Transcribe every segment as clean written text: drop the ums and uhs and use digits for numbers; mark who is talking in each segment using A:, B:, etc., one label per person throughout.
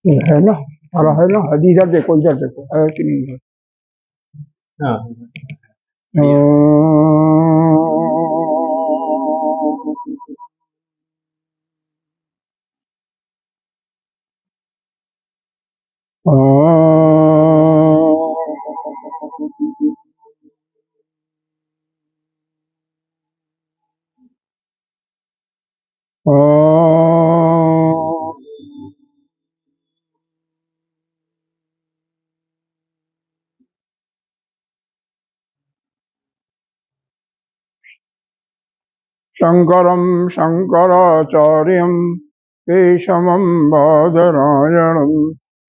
A: ये है ना, हरा है ना, इधर देखो, इधर देखो, है कि नहीं है?
B: हाँ
A: शंकरं शंकराचार्यं केशवं बादरायणं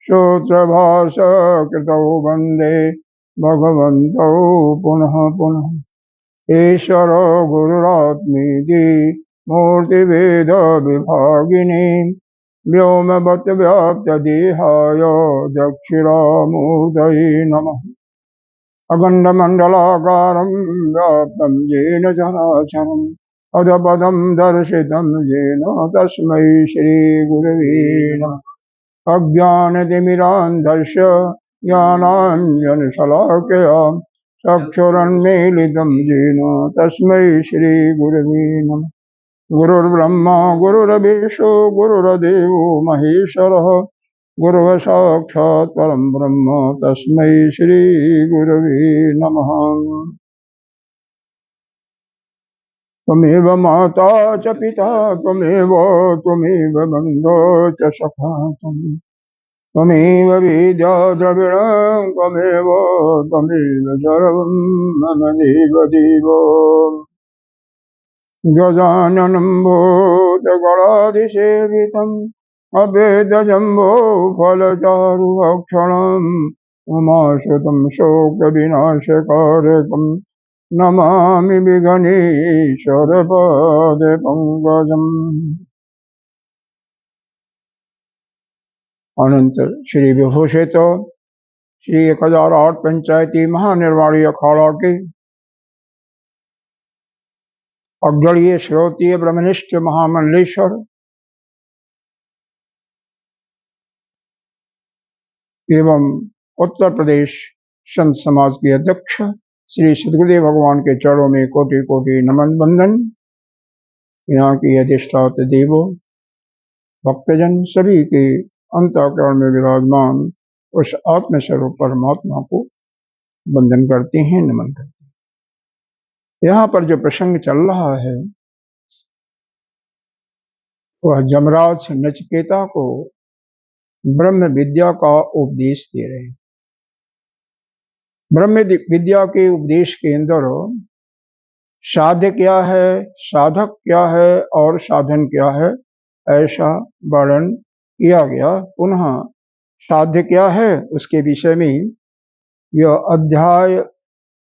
A: सूत्रभाष्यकृतौ वन्दे भगवन्तौ पुनः पुनः। ईश्वरो गुरुरात्मेति मूर्तिभेदविभागिने व्योमवद्व्याप्तदेहाय दक्षिणामूर्तये नमः। अखण्डमण्डलाकारं व्याप्तं येन चराचरम् अधपदं दर्शितं येन तस्मै श्रीगुरवे नमः। अज्ञानतिमिरान्धस्य ज्ञानाञ्जनशलाकया चक्षुरुन्मीलितं येन तस्मै श्रीगुरवे नमः। गुरुर्ब्रह्मा गुरुर्विष्णु गुरुर्देवो महेश्वरः गुरुः साक्षात् परं ब्रह्म तस्मै श्री गुरवे नमः। त्वमेव माता च पिता त्वमेव बन्धो च सखा त्वमेव विद्या द्रविणं त्वमेव सर्वं मम देवदेव। गजाननं भूतगणाधिसेवितम् अभेदजम्बो फलचारुभक्षणम् उमासुतं शोकविनाशकारकम् नमामि विघ्नेश्वरपादपङ्कजम्। अनंत श्री विभूषित श्री 1008 पंचायती महानिर्वाणी अखाड़ा के अग्रणीय श्रोतीय ब्रह्मनिष्ठ महामंडलेश्वर एवं उत्तर प्रदेश संत समाज के अध्यक्ष श्री सदगुरुदेव भगवान के चरणों में कोटि कोटि नमन बंदन। यहाँ की अधिष्ठात्र देवों भक्तजन सभी के अंतःकरण में विराजमान उस आत्मस्वरूप परमात्मा को वंदन करते हैं, नमन करते हैं। यहाँ पर जो प्रसंग चल रहा है वह जमराज नचिकेता को ब्रह्म विद्या का उपदेश दे रहे हैं। ब्रह्म विद्या के उपदेश के अंदर साध्य क्या है, साधक क्या है और साधन क्या है, ऐसा वर्णन किया गया। पुनः साध्य क्या है उसके विषय में यह अध्याय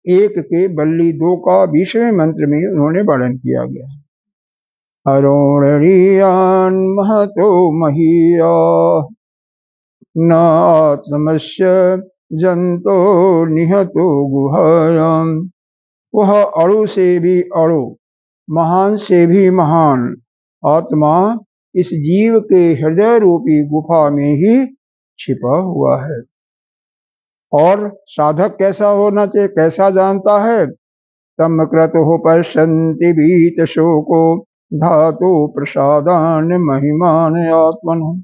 A: 1 के बल्ली 2 का 20वें मंत्र में उन्होंने वर्णन किया गया। अरुणरियान् महतो महीया न आत्मस्य जंतो निहतो गुहायाम। वह अणु से भी अणु, महान से भी महान आत्मा इस जीव के हृदय रूपी गुफा में ही छिपा हुआ है। और साधक कैसा होना चाहिए, कैसा जानता है? तम क्रतुः पश्यन्ति भीत शोको धातु प्रसादान महिमान आत्मन।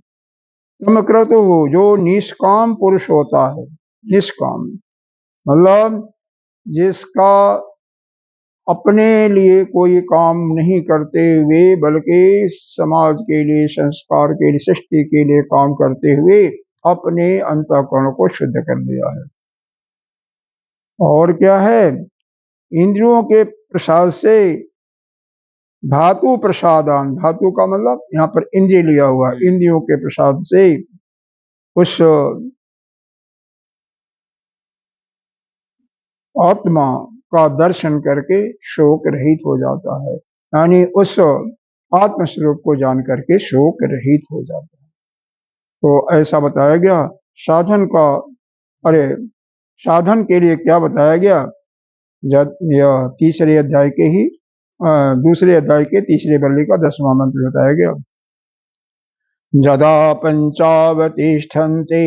A: तम क्रतुः जो निष्काम पुरुष होता है, निष्काम मतलब जिसका अपने लिए कोई काम नहीं करते हुए बल्कि समाज के लिए, संस्कार के लिए, सृष्टि के लिए काम करते हुए अपने अंतःकरण को शुद्ध कर दिया है। और क्या है? इंद्रियों के प्रसाद से धातु प्रसादान, धातु का मतलब यहाँ पर इंद्रिय लिया हुआ है, इंद्रियों के प्रसाद से उस आत्मा का दर्शन करके शोक रहित हो जाता है, यानी उस आत्मस्वरूप को जान करके शोक रहित हो जाता है। तो ऐसा बताया गया। साधन का, अरे साधन के लिए क्या बताया गया? जब यह तीसरे अध्याय के ही दूसरे अध्याय के तीसरे बल्ली का 10वां मंत्र बताया गया। यदा पंचावतिष्ठन्ते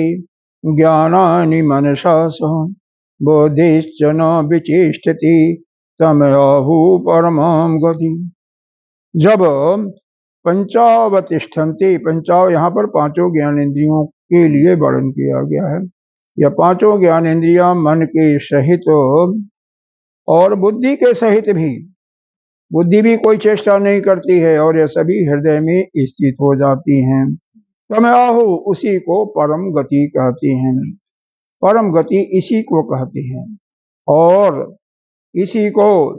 A: ज्ञानानि मनसा सह बोधिश्च न विचेष्टति तमयाहुः परमां गतिम्। जब पंचावतिष्ठन्ते, पंचाव यहाँ पर पांचों ज्ञानेंद्रियों के लिए वर्णन किया गया है। यह पांचों ज्ञानेंद्रियां मन के सहित और बुद्धि के सहित भी, बुद्धि भी कोई चेष्टा नहीं करती है और यह सभी हृदय में स्थित हो जाती हैं। तमयाहु, उसी को परम गति कहते हैं। परम गति इसी को कहते हैं और इसी को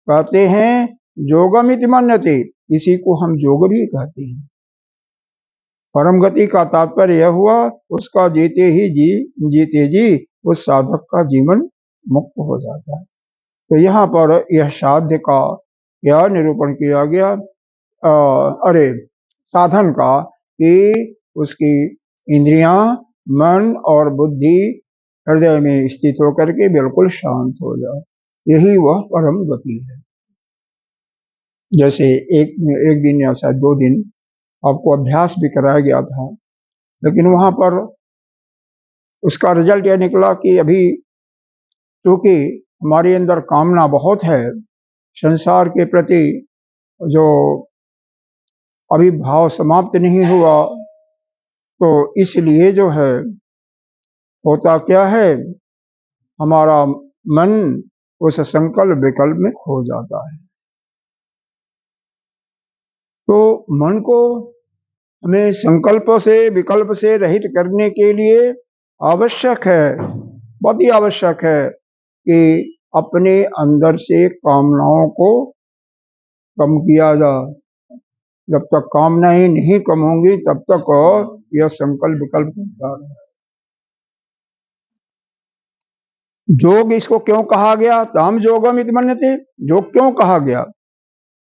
A: कहते हैं योगमिति मन्यते, इसी को हम योग भी कहते हैं। परम गति का तात्पर्य यह हुआ उसका जीते जी उस साधक का जीवन मुक्त हो जाता है। तो यहाँ पर यह साध्य का यह निरूपण किया गया, साधन का, कि उसकी इंद्रियां, मन और बुद्धि हृदय में स्थित होकर के बिल्कुल शांत हो जाए, यही वह परम गति है। जैसे एक दिन या शायद 2 दिन आपको अभ्यास भी कराया गया था, लेकिन वहां पर उसका रिजल्ट यह निकला कि अभी क्योंकि हमारे अंदर कामना बहुत है संसार के प्रति, जो अभी भाव समाप्त नहीं हुआ, तो इसलिए जो है होता क्या है, हमारा मन उस संकल्प विकल्प में खो जाता है। तो मन को हमें संकल्पों से, विकल्प से रहित करने के लिए आवश्यक है, बहुत ही आवश्यक है कि अपने अंदर से कामनाओं को कम किया जाए। जब तक कामनाएं नहीं कम होंगी तब तक यह संकल्प विकल्प होता है। योग इसको क्यों कहा गया? ताम योगम इति मन्यते। योग क्यों कहा गया?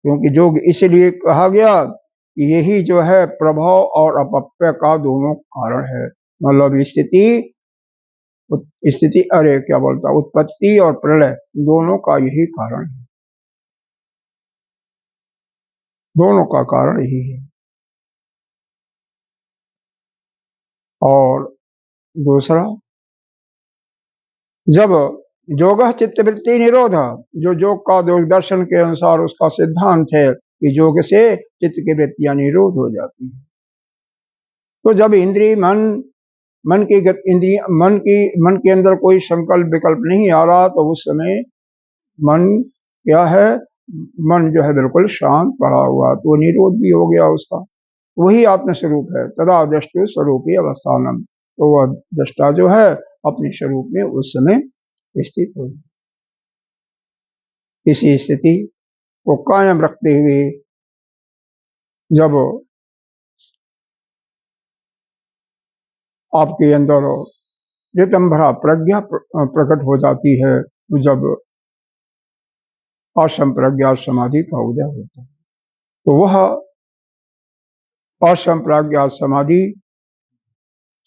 A: क्योंकि योग इसलिए कहा गया कि यही जो है प्रभाव और अपव्यय का दोनों कारण है। मतलब स्थिति क्या बोलता, उत्पत्ति और प्रलय दोनों का यही कारण है, दोनों का कारण यही है। और दूसरा, जब योग चित्तवृत्ति निरोध, जो योग का दर्शन के अनुसार उसका सिद्धांत है कि योग से चित्त की वृत्तियां निरोध हो जाती है। तो जब इंद्रिय मन के अंदर कोई संकल्प विकल्प नहीं आ रहा, तो उस समय मन क्या है, मन जो है बिल्कुल शांत पड़ा हुआ, तो निरोध भी हो गया उसका। वही आत्मस्वरूप है। तदा दृष्टि स्वरूपी अवस्थानम, तो वह दृष्टा जो है अपने स्वरूप में उस समय स्थित हो जाए। इसी स्थिति को कायम रखते हुए जब आपके अंदर ऋतंभरा प्रज्ञा प्रकट हो जाती है, जब असम प्रज्ञा समाधि का उदय होता है, तो वह असम प्रज्ञा समाधि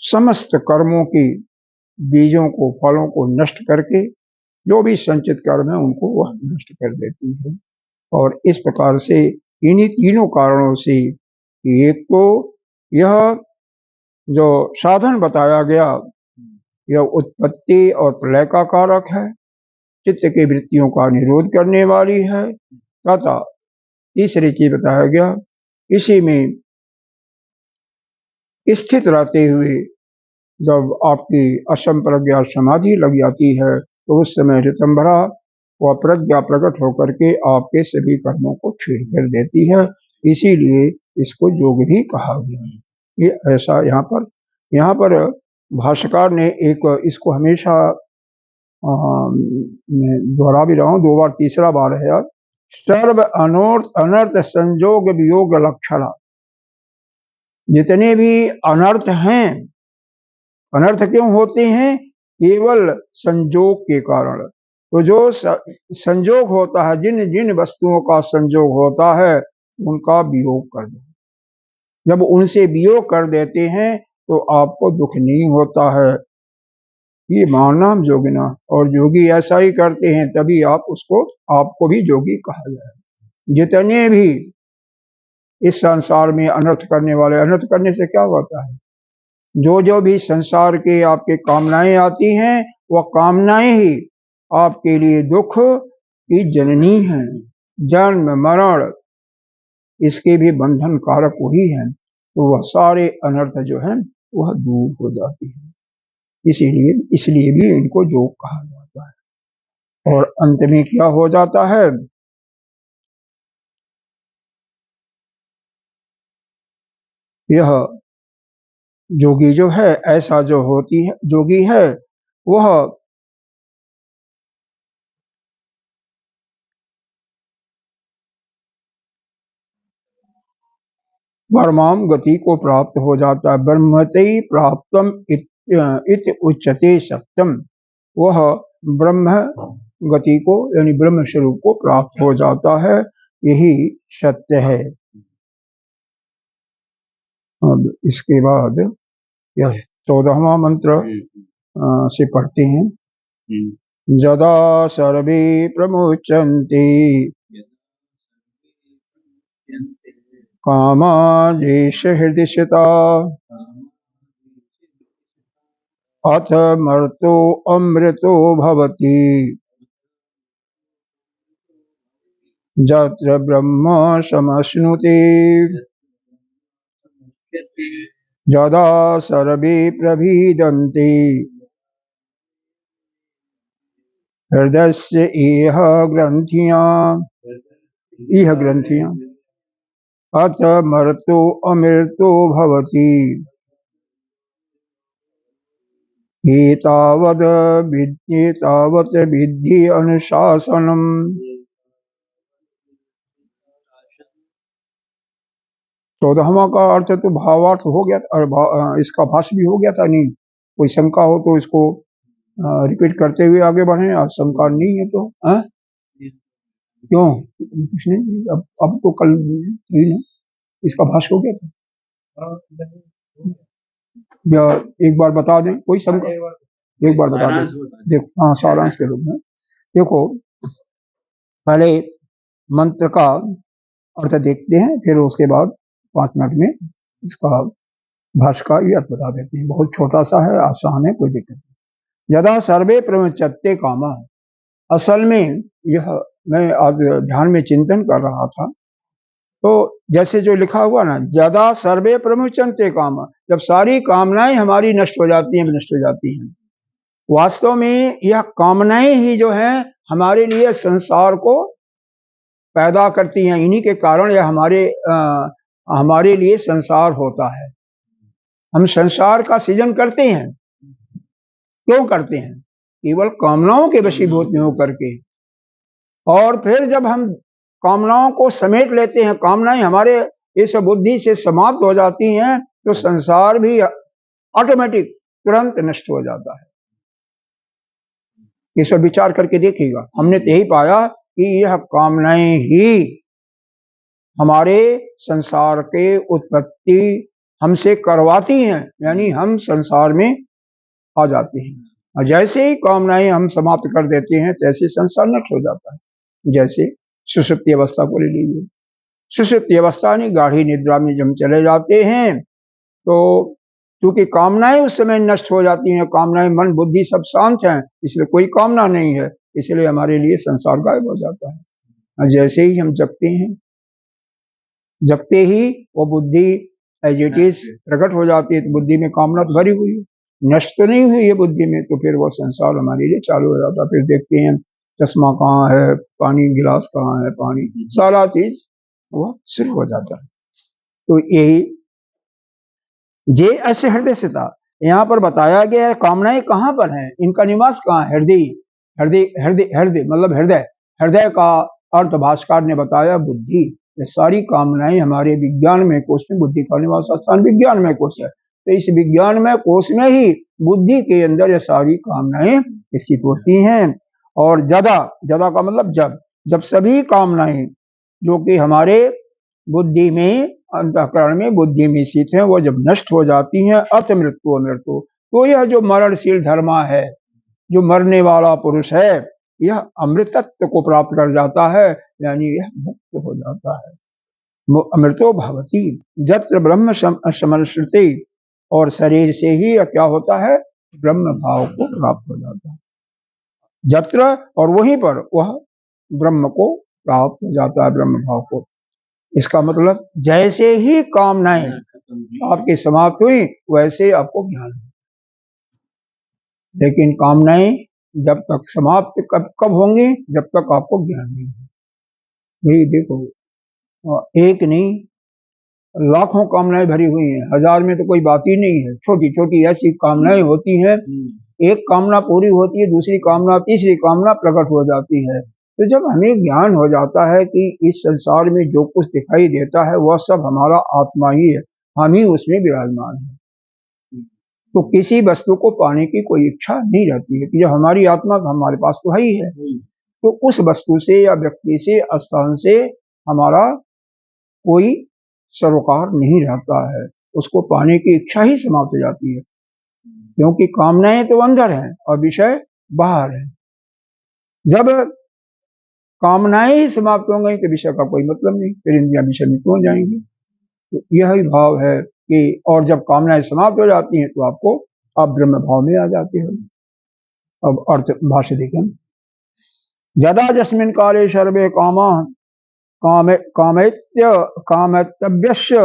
A: समस्त कर्मों की बीजों को, फलों को नष्ट करके जो भी संचित कर्म है उनको वह नष्ट कर देती है। और इस प्रकार से इन्हीं तीनों कारणों से, एक तो यह जो साधन बताया गया यह उत्पत्ति और प्रलय का कारक है, चित्त की वृत्तियों का निरोध करने वाली है, तथा तीसरी चीज बताया गया, इसी में स्थित रहते हुए जब आपकी असम प्रज्ञा समाधि लग जाती है, तो उस समय ऋतंभरा वह प्रज्ञा प्रकट होकर के आपके सभी कर्मों को छीन कर देती है। इसीलिए इसको योग भी कहा गया है। ये ऐसा यहाँ पर भाष्यकार ने एक इसको हमेशा दोहरा भी रहा हूँ, 2 बार, तीसरा बार है आज, सर्व अनर्थ संयोग वियोग लक्षण। जितने भी अनर्थ हैं, अनर्थ क्यों होते हैं? केवल संयोग के कारण। तो जो संयोग होता है, जिन जिन वस्तुओं का संयोग होता है उनका वियोग कर दो। जब उनसे वियोग कर देते हैं तो आपको दुख नहीं होता है। ये मानना योगिना, और योगी ऐसा ही करते हैं, तभी आपको भी योगी कहा जाए। जितने भी इस संसार में अनर्थ करने वाले। अनर्थ करने से क्या होता है? जो भी संसार के आपके कामनाएं आती हैं, वह कामनाएं ही आपके लिए दुख की जननी है। जन्म मरण इसके भी बंधन कारक वही है, तो वह सारे अनर्थ जो है वह दूर हो जाती है। इसलिए भी इनको योग कहा जाता है। और अंत में क्या हो जाता है? यह जोगी जो है, ऐसा जो होती है जोगी है, वह परमाम गति को प्राप्त हो जाता है। ब्रह्मते प्राप्तम इत उच्यते सत्यम। वह ब्रह्म गति को यानी ब्रह्म स्वरूप को प्राप्त हो जाता है, यही सत्य है। अब इसके बाद यह 14वां मंत्र से पढ़ते हैं। यदा सर्वे प्रमुच्यन्ते कामादेश हृदिशता अथ मर्तो अमृतो भवति यत्र ब्रह्म समश्नुते। यदा सर्वे प्रभिदन्ते हृदयस्य इह ग्रंथियां अथ मर्तो अमृतो भवति एतावत् विद्धि अनुशासनम्। 14वां का अर्थ तो भावार्थ हो गया था, और इसका भाष्य भी हो गया था। नहीं कोई शंका हो तो इसको रिपीट करते हुए आगे बढ़े। आज शंका नहीं है तो क्यों कुछ नहीं, अब तो कल ही ना इसका भाष्य हो गया था। या एक बार बता दें, कोई शंका? एक बार बता दें। देखो, हाँ, सारांश के रूप में देखो, पहले मंत्र का अर्थ देखते हैं, फिर उसके बाद 5 मिनट में इसका भाष्य का ये अर्थ बता देते हैं। बहुत छोटा सा है, आसान है, कोई दिक्कत नहीं। यदा सर्वे प्रमुच्यते कामा, असल में यह मैं आज ध्यान में चिंतन कर रहा था, तो जैसे जो लिखा हुआ ना, यदा सर्वे प्रमुच्यन्ते कामा, जब सारी कामनाएं हमारी नष्ट हो जाती हैं, नष्ट हो जाती हैं। वास्तव में यह कामनाएं ही जो है हमारे लिए संसार को पैदा करती हैं। इन्हीं के कारण यह हमारे लिए संसार होता है। हम संसार का सृजन करते हैं, क्यों करते हैं? केवल कामनाओं के वशीभूत में होकर के। और फिर जब हम कामनाओं को समेट लेते हैं, कामनाएं हमारे इस बुद्धि से समाप्त हो जाती हैं, तो संसार भी ऑटोमेटिक तुरंत नष्ट हो जाता है। इस पर विचार करके देखिएगा। हमने तो यही पाया कि यह कामनाएं ही हमारे संसार के उत्पत्ति हमसे करवाती हैं, यानी हम संसार में आ जाते हैं। और जैसे ही कामनाएं हम समाप्त कर देते हैं, तैसे संसार नष्ट हो जाता है। जैसे सुषुप्ति अवस्था को ले लीजिए। सुषुप्ति अवस्था यानी गाढ़ी निद्रा में जब चले जाते हैं, तो क्योंकि कामनाएं उस समय नष्ट हो जाती हैं, कामनाएं, मन बुद्धि सब शांत हैं, इसलिए कोई कामना नहीं है, इसलिए हमारे लिए संसार गायब हो जाता है। और जैसे ही हम जगते हैं, जगते ही वो बुद्धि एज इट इज प्रकट हो जाती है। तो बुद्धि में कामना तो भरी हुई है, नष्ट तो नहीं हुई है बुद्धि में, तो फिर वो संसार हमारे लिए चालू हो जाता है। फिर देखते हैं चश्मा कहाँ है, पानी गिलास कहाँ है, पानी, सारा चीज वो शुरू हो जाता है। तो यही जे अश्य हृदय से था, यहाँ पर बताया गया है कामनाएं कहाँ पर हैं, इनका निवास कहाँ है? हृदय। हृदय हृदय हृदय मतलब हृदय। हृदय का अर्थ भाष्यकार ने बताया बुद्धि। ये सारी कामनाएं हमारे विज्ञानमय कोश में, बुद्धि का निवास स्थान विज्ञानमय कोश है, तो इस विज्ञानमय कोश में ही बुद्धि के अंदर ये सारी कामनाएं स्थित होती हैं। और जदा, जदा का मतलब जब सभी कामनाएं जो कि हमारे बुद्धि में, अंतःकरण में, बुद्धि में स्थित है, वो जब नष्ट हो जाती हैं, अथ मृत्यु अमृतो, तो यह जो मरणशील धर्मा है, जो मरने वाला पुरुष है, यह अमृतत्व को प्राप्त कर जाता है, यानी यह मुक्त हो जाता है। अमृतो भवति जत्र ब्रह्म समश्नुते, और शरीर से ही क्या होता है, ब्रह्म भाव को प्राप्त हो जाता है। जत्र, और वहीं पर वह ब्रह्म को प्राप्त हो जाता है, ब्रह्म भाव को। इसका मतलब जैसे ही कामनाएं आपकी समाप्त हुई वैसे आपको ज्ञान हो। लेकिन कामनाएं जब तक समाप्त कब होंगी, जब तक आपको ज्ञान नहीं हो। भाई देखो, एक नहीं लाखों कामनाएं भरी हुई हैं, हजार में तो कोई बात ही नहीं है। छोटी छोटी ऐसी कामनाएं होती हैं, एक कामना पूरी होती है, दूसरी कामना, तीसरी कामना प्रकट हो जाती है। तो जब हमें ज्ञान हो जाता है कि इस संसार में जो कुछ दिखाई देता है वह सब हमारा आत्मा ही है, हम ही उसमें विराजमान है, तो किसी वस्तु को पाने की कोई इच्छा नहीं रहती है कि जब हमारी आत्मा हमारे पास तो है ही है, तो उस वस्तु से या व्यक्ति से, स्थान से हमारा कोई सरोकार नहीं रहता है, उसको पाने की इच्छा ही समाप्त हो जाती है, क्योंकि कामनाएं तो अंदर हैं और विषय बाहर है। जब कामनाएं ही समाप्त हो गई तो विषय का कोई मतलब नहीं, फिर इंद्रियां विषय में क्यों जाएंगी। तो यह ही भाव है कि, और जब कामनाएं समाप्त हो जाती हैं तो आपको आप ब्रह्म भाव में आ जाते हो। अब अर्थ भाष्य देखें। यदा जस्मिन् काले सर्वे कामा कामयत्यव्यस्य,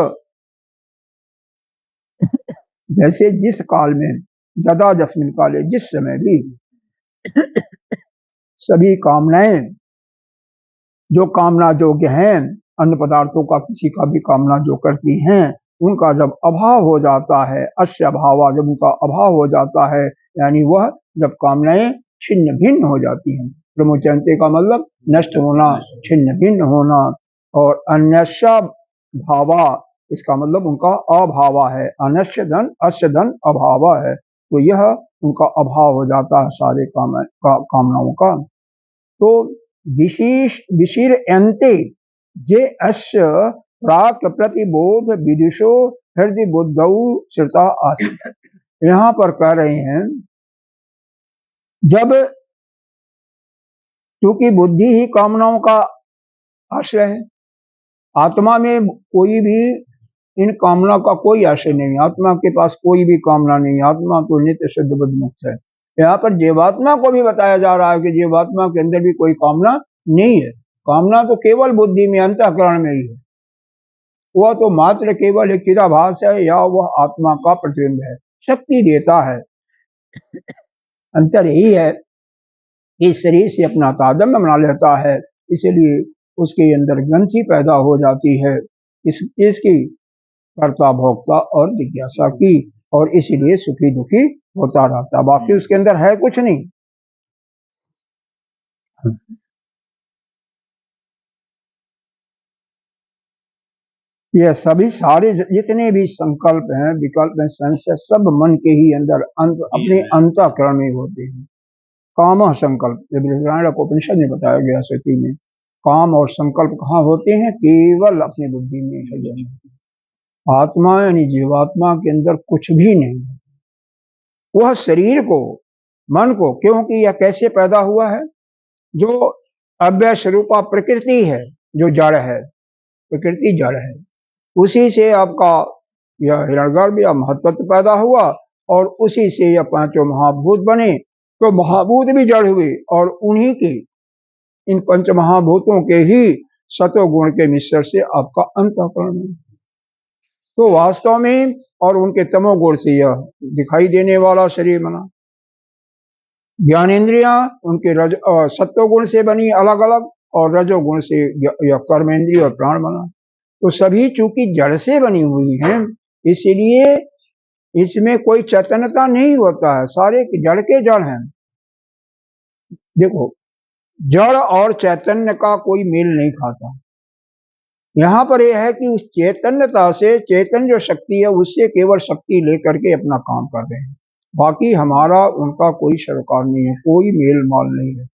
A: जैसे जिस काल में, यदा जस्मिन् काले, जिस समय भी, सभी कामनाएं जो कामना योग्य हैं, अन्य पदार्थों का किसी का भी कामना जो करती हैं, उनका जब अभाव हो जाता है, अस्य अभाव, जब उनका अभाव हो जाता है, यानी वह जब कामनाएं छिन्न भिन्न हो जाती हैं, प्रमुचंते का मतलब नष्ट होना, छिन्न भिन्न होना, और अन्यस्य भावा, इसका मतलब उनका अभावा है, अनश्य धन अस्य धन अभावा है, तो यह उनका अभाव हो जाता है सारे कामनाओं का। तो विशीर्यन्ते जे अस्य प्राक प्रतिबोध विदुषो हृदय बुद्धौ श्रुता आसीत्। यहाँ पर कह रहे हैं, जब क्योंकि बुद्धि ही कामनाओं का आश्रय है, आत्मा में कोई भी इन कामना का कोई आश्रय नहीं, आत्मा के पास कोई भी कामना नहीं, आत्मा तो नित्य शुद्ध बुद्ध मुक्त है। यहाँ पर जीवात्मा को भी बताया जा रहा है कि जीवात्मा के अंदर भी कोई कामना नहीं है, कामना तो केवल बुद्धि में, अंतःकरण में ही है, वह तो मात्र केवल एक चिदाभास है, या वह आत्मा का प्रतिबिंब है, शक्ति देता है। अंतर यही है कि शरीर से अपना तादात्म्य बना लेता है, इसलिए उसके अंदर ग्रंथि पैदा हो जाती है इसकी कर्ता भोक्ता और जिज्ञासा की, और इसीलिए सुखी दुखी होता रहता, बाकी उसके अंदर है कुछ नहीं। यह सभी सारे जितने भी संकल्प हैं, विकल्प हैं, संशय, सब मन के ही अंदर अपने अंतःकरण में होते हैं। काम संकल्प, जब उपनिषद में बताया गया स्थिति में, काम और संकल्प कहाँ होते हैं, केवल अपनी बुद्धि में, हृदय में। आत्मा यानी जीवात्मा के अंदर कुछ भी नहीं है। वह शरीर को, मन को, क्योंकि यह कैसे पैदा हुआ है, जो अव्यय स्वरूपा प्रकृति है, जो जड़ है, प्रकृति जड़ है, उसी से आपका यह हिरण्यगर्भ या महत्त्व पैदा हुआ, और उसी से यह पांचों महाभूत बने, तो महाभूत भी जड़ हुए, और उन्हीं के इन पंच महाभूतों के ही सतोगुण के मिश्रण से आपका अंतःकरण है। तो वास्तव में, और उनके तमोगुण से यह दिखाई देने वाला शरीर बना। ज्ञानेन्द्रियां उनके सत्वगुण से बनी अलग अलग, और रजोगुण से यह कर्मेंद्रिय और प्राण बना। तो सभी चूंकि जड़ से बनी हुई हैं, इसलिए इसमें कोई चैतन्यता नहीं होता है, सारे जड़ के जड़ हैं। देखो, जड़ और चैतन्य का कोई मेल नहीं खाता। यहाँ पर यह है कि उस चैतन्यता से, चेतन जो शक्ति है, उससे केवल शक्ति लेकर के अपना काम कर रहे हैं, बाकी हमारा उनका कोई सरोकार नहीं है, कोई मेल माल नहीं है।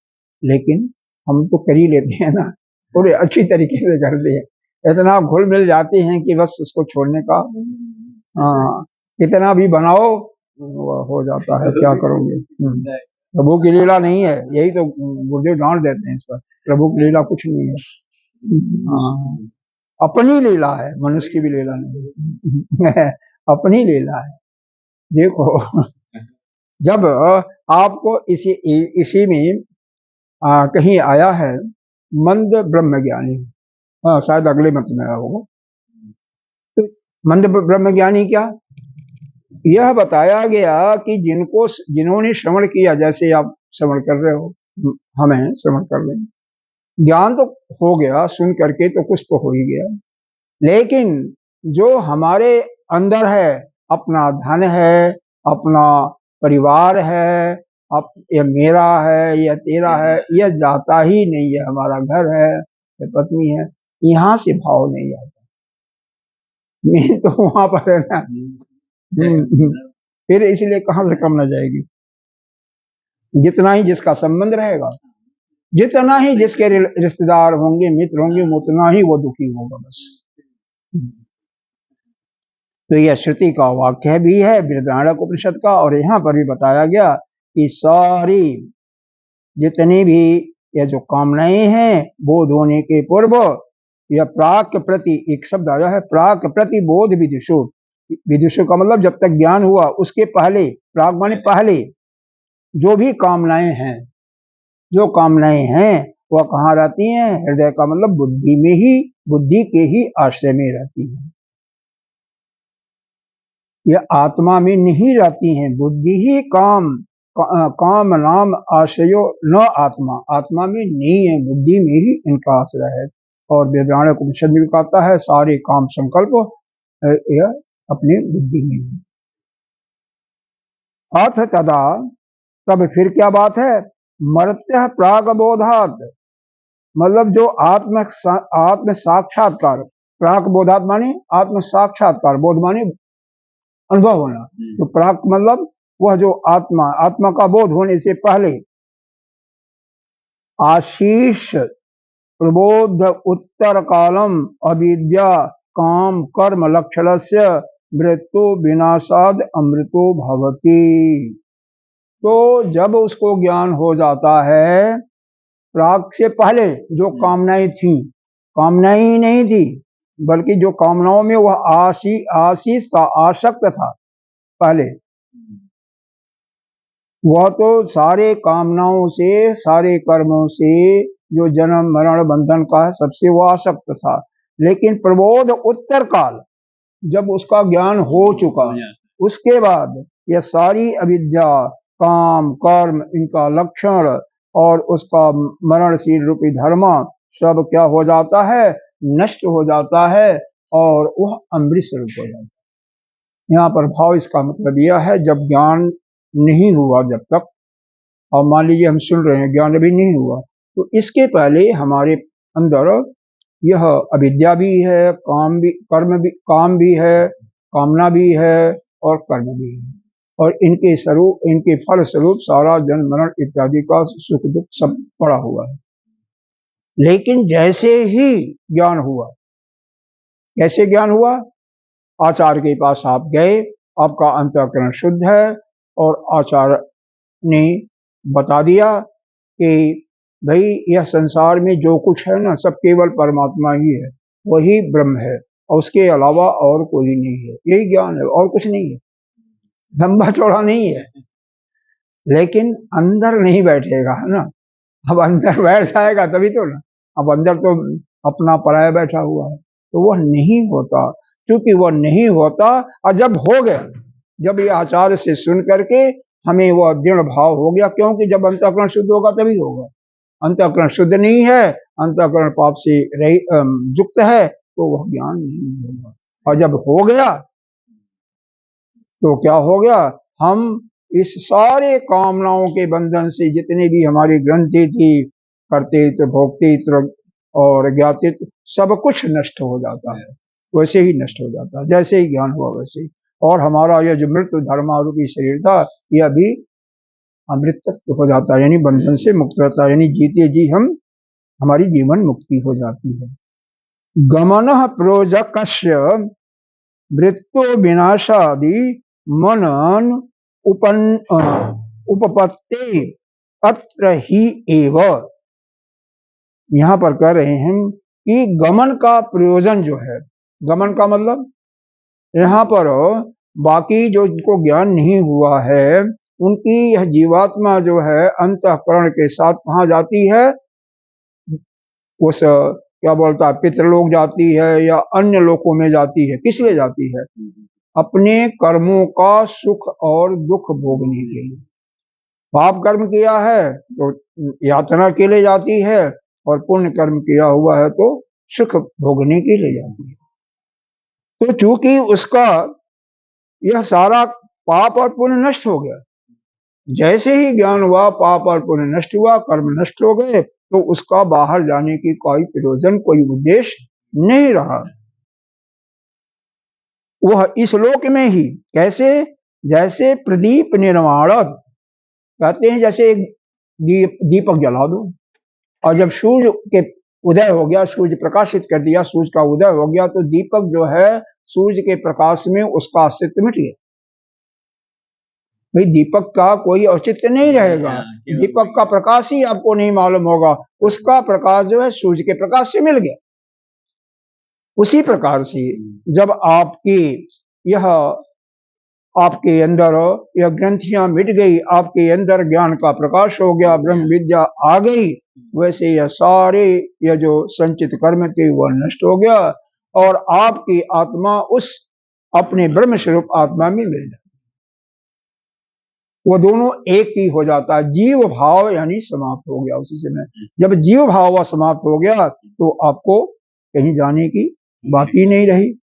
A: लेकिन हम तो कर ही लेते हैं ना, थोड़े अच्छी तरीके से करते हैं, इतना घुल मिल जाते हैं कि बस उसको छोड़ने का, हाँ, कितना भी बनाओ हो जाता है, क्या करोगे। प्रभु की लीला नहीं है, यही तो गुरुदेव डांट देते हैं इस पर, प्रभु की लीला कुछ नहीं है। हाँ, अपनी लीला है, मनुष्य की भी लीला नहीं अपनी लीला है। देखो जब आपको इसी में कहीं आया है मंद ब्रह्मज्ञानी, हाँ शायद अगले मत में आया होगा। तो मंद ब्रह्मज्ञानी क्या, यह बताया गया कि जिन्होंने श्रवण किया, जैसे आप श्रवण कर रहे हो, हमें श्रवण कर रहे हैं, ज्ञान तो हो गया, सुन करके तो कुछ तो हो ही गया, लेकिन जो हमारे अंदर है, अपना धन है, अपना परिवार है, ये मेरा है, यह तेरा है, यह जाता ही नहीं है, हमारा घर है, ये पत्नी है, यहाँ से भाव नहीं आता। नहीं तो वहां पर है ना, फिर इसलिए कहाँ से कम न जाएगी। जितना ही जिसका संबंध रहेगा, जितना ही जिसके रिश्तेदार होंगे, मित्र होंगे, उतना ही वो दुखी होगा बस। तो यह श्रुति का वाक्य भी है, बृहदारण्यक उपनिषद का, और यहाँ पर भी बताया गया कि सारी जितनी भी यह जो कामनाएं हैं बोध होने के पूर्व, यह प्राक प्रति, एक शब्द आया है प्राक प्रति बोध विदुषु, विदुषु का मतलब जब तक ज्ञान हुआ उसके पहले, प्राक माने पहले, जो भी कामनाएं हैं, जो कामनाएं हैं वह कहाँ रहती हैं, हृदय का मतलब बुद्धि में ही, बुद्धि के ही आश्रय में रहती हैं, यह आत्मा में नहीं रहती हैं। बुद्धि ही काम नाम आश्रयो न आत्मा, आत्मा में नहीं है, बुद्धि में ही इनका आश्रय है। और बृहदारण्यक उपनिषद में कहता है सारे काम संकल्प यह अपनी बुद्धि में है। अथ तदा, तब फिर क्या बात है, मर्त्य प्राग बोधात, मतलब जो आत्म साक्षात्कार, प्राक बोधात माने आत्म साक्षात्कार, बोध माने अनुभव होना, तो प्राक मतलब वह जो आत्मा का बोध होने से पहले, आशीष प्रबोध उत्तर कालम अविद्या काम कर्म लक्षणस्य मृत्यु विनाशाद अमृतो भवति। तो जब उसको ज्ञान हो जाता है, प्राग से पहले जो कामनाएं थी, कामनाएं ही नहीं थी, बल्कि जो कामनाओं में वह आसक्त था पहले, वह तो सारे कामनाओं से, सारे कर्मों से, जो जन्म मरण बंधन का है, सबसे वो आसक्त था। लेकिन प्रबोध उत्तर काल, जब उसका ज्ञान हो चुका, उसके बाद यह सारी अविद्या, काम कर्म, इनका लक्षण और उसका मरणशील रूपी धर्म सब क्या हो जाता है, नष्ट हो जाता है, और वह अमृत स्वरूप हो जाता है। यहाँ पर भाव इसका मतलब यह है, जब ज्ञान नहीं हुआ, जब तक, और मान लीजिए हम सुन रहे हैं, ज्ञान अभी नहीं हुआ, तो इसके पहले हमारे अंदर यह अविद्या भी है, काम भी है, कामना भी है, और कर्म भी है, और इनके फल स्वरूप सारा जन्म मरण इत्यादि का सुख दुख सब पड़ा हुआ है। लेकिन जैसे ही ज्ञान हुआ, कैसे ज्ञान हुआ, आचार्य के पास आप गए, आपका अंतःकरण शुद्ध है, और आचार्य ने बता दिया कि भाई यह संसार में जो कुछ है ना, सब केवल परमात्मा ही है, वही ब्रह्म है, और उसके अलावा और कोई नहीं है, यही ज्ञान है, और कुछ नहीं है, लंबा चौड़ा नहीं है। लेकिन अंदर नहीं बैठेगा ना, अब अंदर बैठ जाएगा तभी तो ना, अब अंदर तो अपना पराया बैठा हुआ है, तो वह नहीं होता। क्योंकि वह नहीं होता, और जब हो गया, जब ये आचार्य से सुन करके हमें वह दृढ़ भाव हो गया, क्योंकि जब अंतःकरण शुद्ध होगा तभी होगा। अंतःकरण शुद्ध नहीं है, अंतःकरण पाप से युक्त है, तो वह ज्ञान नहीं होगा। और जब हो गया तो क्या हो गया, हम इस सारे कामनाओं के बंधन से, जितने भी हमारी ग्रंथि थी, कर्तृत्व भोक्तृत्व और ज्ञातित्व, सब कुछ नष्ट हो जाता है, वैसे ही नष्ट हो जाता है, जैसे ही ज्ञान हुआ वैसे ही। और हमारा यह जो मृत्यु धर्मारूपी शरीर था, यह भी अमृत तत्व हो जाता है, यानी बंधन से मुक्त रहता है, यानी जीते जी हमारी जीवन मुक्ति हो जाती है। गमन प्रोजकस्य मृत्यु विनाशादि मनन उपपत्ति अत्र ही एव। यहाँ पर कह रहे हैं कि गमन का प्रयोजन जो है, गमन का मतलब यहाँ पर बाकी जो जिनको ज्ञान नहीं हुआ है उनकी यह जीवात्मा जो है अंतःकरण के साथ कहाँ जाती है, उस क्या बोलता है पितृलोक जाती है या अन्य लोकों में जाती है। किस लिए जाती है? अपने कर्मों का सुख और दुख भोगने के लिए। पाप कर्म किया है तो यातना के लिए जाती है और पुण्य कर्म किया हुआ है तो सुख भोगने के लिए जाती है। तो चूंकि उसका यह सारा पाप और पुण्य नष्ट हो गया, जैसे ही ज्ञान हुआ पाप और पुण्य नष्ट हुआ, कर्म नष्ट हो गए, तो उसका बाहर जाने की कोई प्रयोजन, कोई उद्देश्य नहीं रहा। वह इस लोक में ही कैसे, जैसे प्रदीप निर्माणक, कहते हैं जैसे एक दीपक जला दो और जब सूर्य के उदय हो गया, सूर्य प्रकाशित कर दिया, सूर्य का उदय हो गया, तो दीपक जो है सूर्य के प्रकाश में उसका अस्तित्व मिट गया। भाई दीपक का कोई औचित्य नहीं रहेगा, दीपक का प्रकाश ही आपको नहीं मालूम होगा, उसका प्रकाश जो है सूर्य के प्रकाश से मिल गया। उसी प्रकार से जब आपके अंदर यह ग्रंथियां मिट गई, आपके अंदर ज्ञान का प्रकाश हो गया, ब्रह्म विद्या आ गई, वैसे यह सारे यह जो संचित कर्म थे वह नष्ट हो गया और आपकी आत्मा उस अपने ब्रह्म स्वरूप आत्मा में मिल जाती, वो दोनों एक ही हो जाता है। जीव भाव यानी समाप्त हो गया उसी समय। जब जीव भाव समाप्त हो गया तो आपको कहीं जाने की बात ही नहीं रही,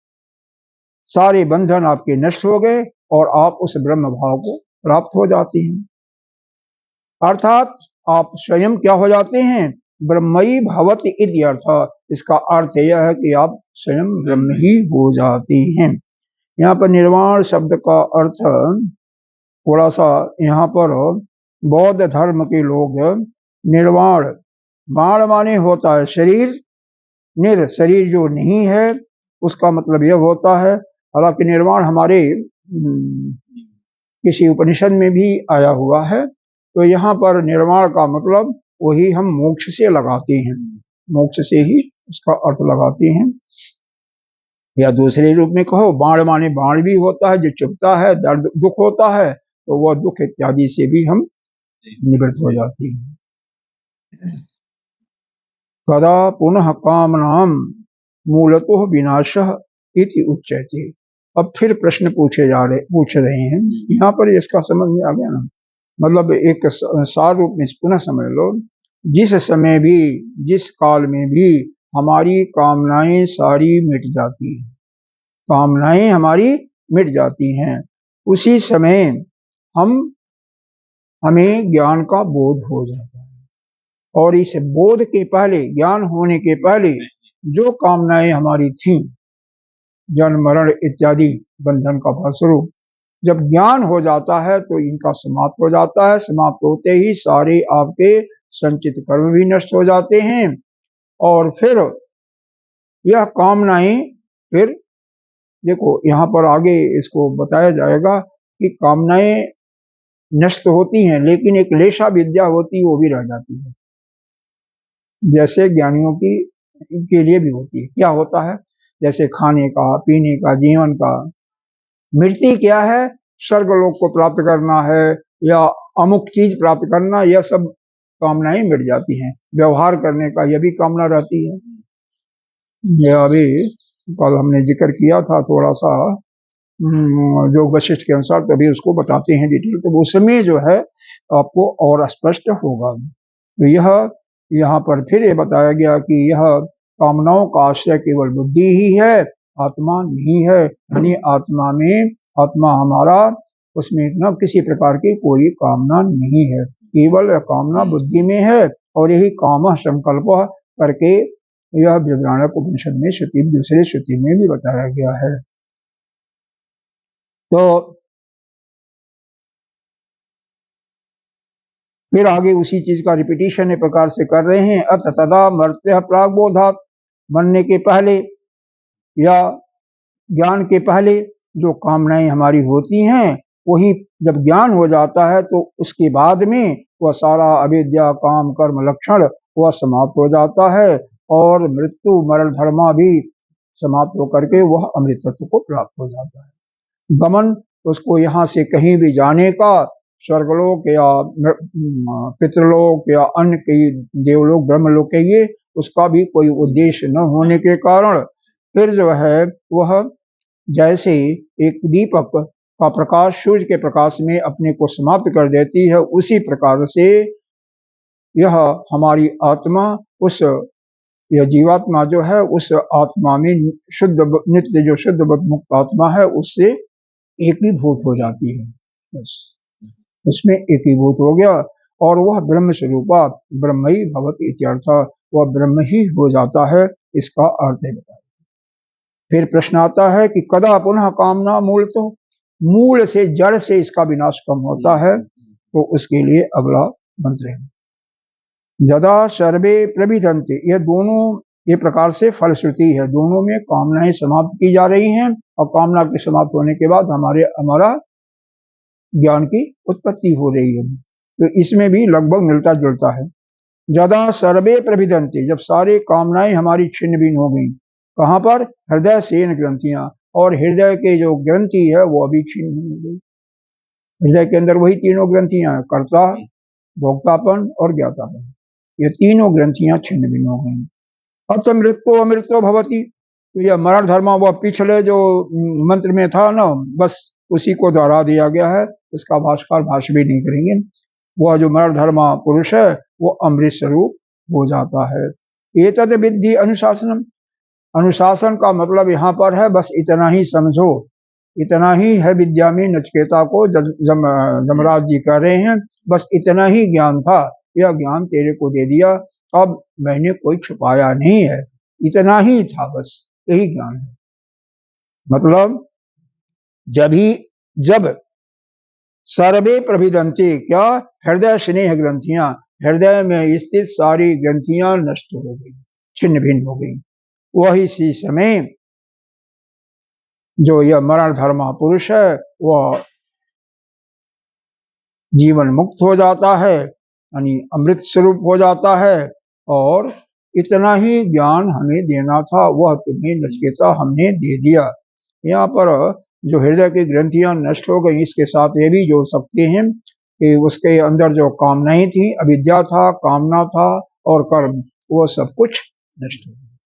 A: सारे बंधन आपके नष्ट हो गए और आप उस ब्रह्म भाव को प्राप्त हो जाते हैं। अर्थात आप स्वयं क्या हो जाते हैं, ब्रह्मई भवति इति अर्थ। इसका अर्थ यह है कि आप स्वयं ब्रह्म ही हो जाते हैं। यहाँ पर निर्वाण शब्द का अर्थ थोड़ा सा, यहाँ पर बौद्ध धर्म के लोग निर्वाण, बाण माने होता है शरीर, निर शरीर जो नहीं है उसका मतलब यह होता है। हालांकि निर्वाण हमारे किसी उपनिषद में भी आया हुआ है, तो यहाँ पर निर्वाण का मतलब वही हम मोक्ष से लगाते हैं, मोक्ष से ही उसका अर्थ लगाते हैं। या दूसरे रूप में कहो, बाण माने बाण भी होता है जो चुभता है, दर्द दुख होता है, तो वह दुख इत्यादि से भी हम निवृत्त हो जाते हैं। कदा पुनः कामनाम मूलतः विनाशः इति उच्यते। अब फिर प्रश्न पूछ रहे हैं, यहाँ पर इसका समझ में आ गया ना, मतलब एक सार रूप में पुनः समझ लो, जिस समय भी जिस काल में भी हमारी कामनाएं सारी मिट जाती हैं, कामनाएं हमारी मिट जाती हैं, उसी समय हमें ज्ञान का बोध हो जाता है। और इस बोध के पहले, ज्ञान होने के पहले जो कामनाएं हमारी थीं, जन्म मरण इत्यादि बंधन का फलस्वरूप, जब ज्ञान हो जाता है तो इनका समाप्त हो जाता है। समाप्त होते ही सारे आपके संचित कर्म भी नष्ट हो जाते हैं और फिर यह कामनाएं, फिर देखो यहाँ पर आगे इसको बताया जाएगा कि कामनाएं नष्ट होती हैं लेकिन एक लेशा विद्या होती है वो भी रह जाती है, जैसे ज्ञानियों की के लिए भी होती है। क्या होता है, जैसे खाने का, पीने का, जीवन का। मृत्यु क्या है, स्वर्गलोक को प्राप्त करना है या अमुक चीज प्राप्त करना, यह सब कामनाएं मिट जाती हैं। व्यवहार करने का यह भी कामना रहती है। यह अभी कल हमने जिक्र किया था थोड़ा सा, जो वशिष्ठ के अनुसार, तभी उसको बताते हैं डिटेल, तो उसमें जो है आपको और स्पष्ट होगा। तो यह यहाँ पर फिर ये बताया गया कि यह कामनाओं का आश्रय केवल बुद्धि ही है, आत्मा नहीं है। यानी आत्मा में, आत्मा हमारा, उसमें न किसी प्रकार की कोई कामना नहीं है, केवल कामना बुद्धि में है। और यही काम संकल्प करके यह बृहदारण्यक उपनिषद में श्रुति, दूसरे श्रुति में भी बताया गया है। तो फिर आगे उसी चीज का रिपीटिशन एक प्रकार से कर रहे हैं। अथ तदा मर्त्य प्राग्बोधात, मरने के पहले या ज्ञान के पहले जो कामनाएं हमारी होती हैं, वही जब ज्ञान हो जाता है तो उसके बाद में वह सारा अविद्या काम कर्म लक्षण वह समाप्त हो जाता है और मृत्यु मरण धर्मा भी समाप्त होकर के वह अमृतत्व को प्राप्त हो जाता है। गमन उसको यहाँ से कहीं भी जाने का, स्वर्गलोक या पितृलोक या अन्य कई देवलोक ब्रह्मलोक के ये उसका भी कोई उद्देश्य न होने के कारण फिर जो है वह जैसे एक दीपक का प्रकाश सूर्य के प्रकाश में अपने को समाप्त कर देती है, उसी प्रकार से यह हमारी आत्मा उस यह जीवात्मा जो है उस आत्मा में शुद्ध नित्य जो शुद्ध मुक्त आत्मा है उससे एकीभूत हो जाती है। बस उसमें एकीभूत हो गया और वह ब्रह्म स्वरूपा ब्रह्म ही भवति इत्यर्थ, वह ब्रह्म ही हो जाता है, इसका अर्थ है बताया। फिर प्रश्न आता है कि कदा पुनः कामना मूल, तो मूल से जड़ से इसका विनाश कम होता है, तो उसके लिए अगला मंत्र है यदा सर्वे प्रविदन्ते। ये दोनों ये प्रकार से फलश्रुति है, दोनों में कामनाएं समाप्त की जा रही हैं और कामना के समाप्त होने के बाद हमारा ज्ञान की उत्पत्ति हो रही है, तो इसमें भी लगभग मिलता जुलता है। यदा सर्वे प्रविदन्ते, जब सारी कामनाएं हमारी छिन्न भिन्न हो गई, कहाँ पर? हृदय सेन ग्रंथियां, और हृदय के जो ग्रंथि है वो अभी छिन्न हो गई। हृदय के अंदर वही तीनों ग्रंथियां हैं, कर्ता, भोक्तापन और ज्ञातापन, ये तीनों ग्रंथियां छिन्न भिन्न हो गई। अब मृत्यु अमृतो भवती, तो यह मरण धर्म वह पिछले जो मंत्र में था ना, बस उसी को दोहरा दिया गया है, उसका भाष्यकार भाष्य भी नहीं करेंगे। वह जो मरण धर्म पुरुष है वो अमृत स्वरूप हो जाता है। एतद विद्धि अनुशासनम, अनुशासन का मतलब यहाँ पर है बस इतना ही समझो, इतना ही है विद्या में नचिकेता को जमराज जी कह रहे हैं, बस इतना ही ज्ञान था, यह ज्ञान तेरे को दे दिया, अब मैंने कोई छुपाया नहीं है, इतना ही था, बस यही ज्ञान है। मतलब जब सर्वे प्रभिदंते, क्या? हृदय स्नेह ग्रंथियां, हृदय में स्थित सारी ग्रंथियां नष्ट हो गई, छिन्न भिन्न हो गई, वही इसी समय जो यह मरण धर्मा पुरुष है वह जीवन मुक्त हो जाता है, यानी अमृत स्वरूप हो जाता है। और इतना ही ज्ञान हमें देना था, वह तुम्हें नचिकेता हमने दे दिया। यहाँ पर जो हृदय की ग्रंथियां नष्ट हो गई, इसके साथ ये भी जोड़ सकते हैं कि उसके अंदर जो कामनाएं थी, अविद्या था, कामना था और कर्म, वो सब कुछ नष्ट हो गया,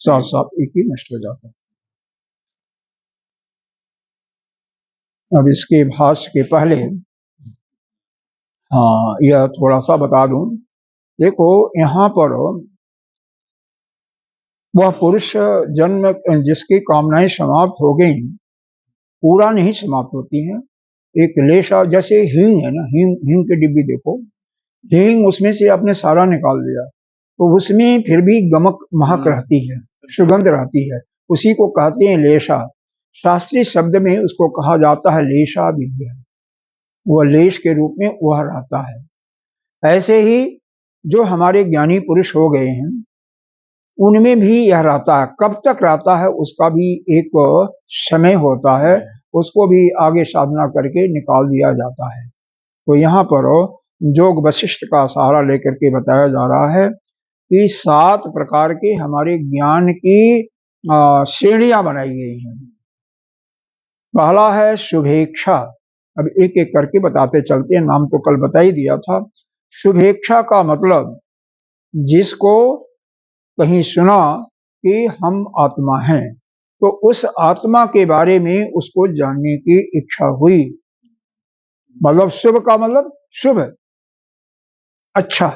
A: साथ साथ एक ही नष्ट हो जाता। अब इसके भाष्य के पहले यह थोड़ा सा बता दूं। देखो यहाँ पर वह पुरुष जन्म जिसकी कामनाएं समाप्त हो गई, पूरा नहीं समाप्त होती हैं, एक लेशा, जैसे हींग है ना, हींग की डिब्बी देखो, हींग उसमें से आपने सारा निकाल दिया तो उसमें फिर भी गमक महक रहती है, सुगंध रहती है, उसी को कहते हैं लेशा। शास्त्रीय शब्द में उसको कहा जाता है लेशा विद्या, वह लेश के रूप में वह रहता है। ऐसे ही जो हमारे ज्ञानी पुरुष हो गए हैं उनमें भी यह रहता है, कब तक रहता है उसका भी एक समय होता है, उसको भी आगे साधना करके निकाल दिया जाता है। तो यहाँ पर योग वशिष्ठ का सहारा लेकर के बताया जा रहा है कि 7 प्रकार के हमारे ज्ञान की श्रेणियां बनाई गई हैं। पहला है शुभेच्छा, अब एक एक करके बताते चलते हैं, नाम तो कल बता ही दिया था। शुभेच्छा का मतलब जिसको कहीं सुना कि हम आत्मा हैं, तो उस आत्मा के बारे में उसको जानने की इच्छा हुई, मतलब शुभ का मतलब शुभ, अच्छा,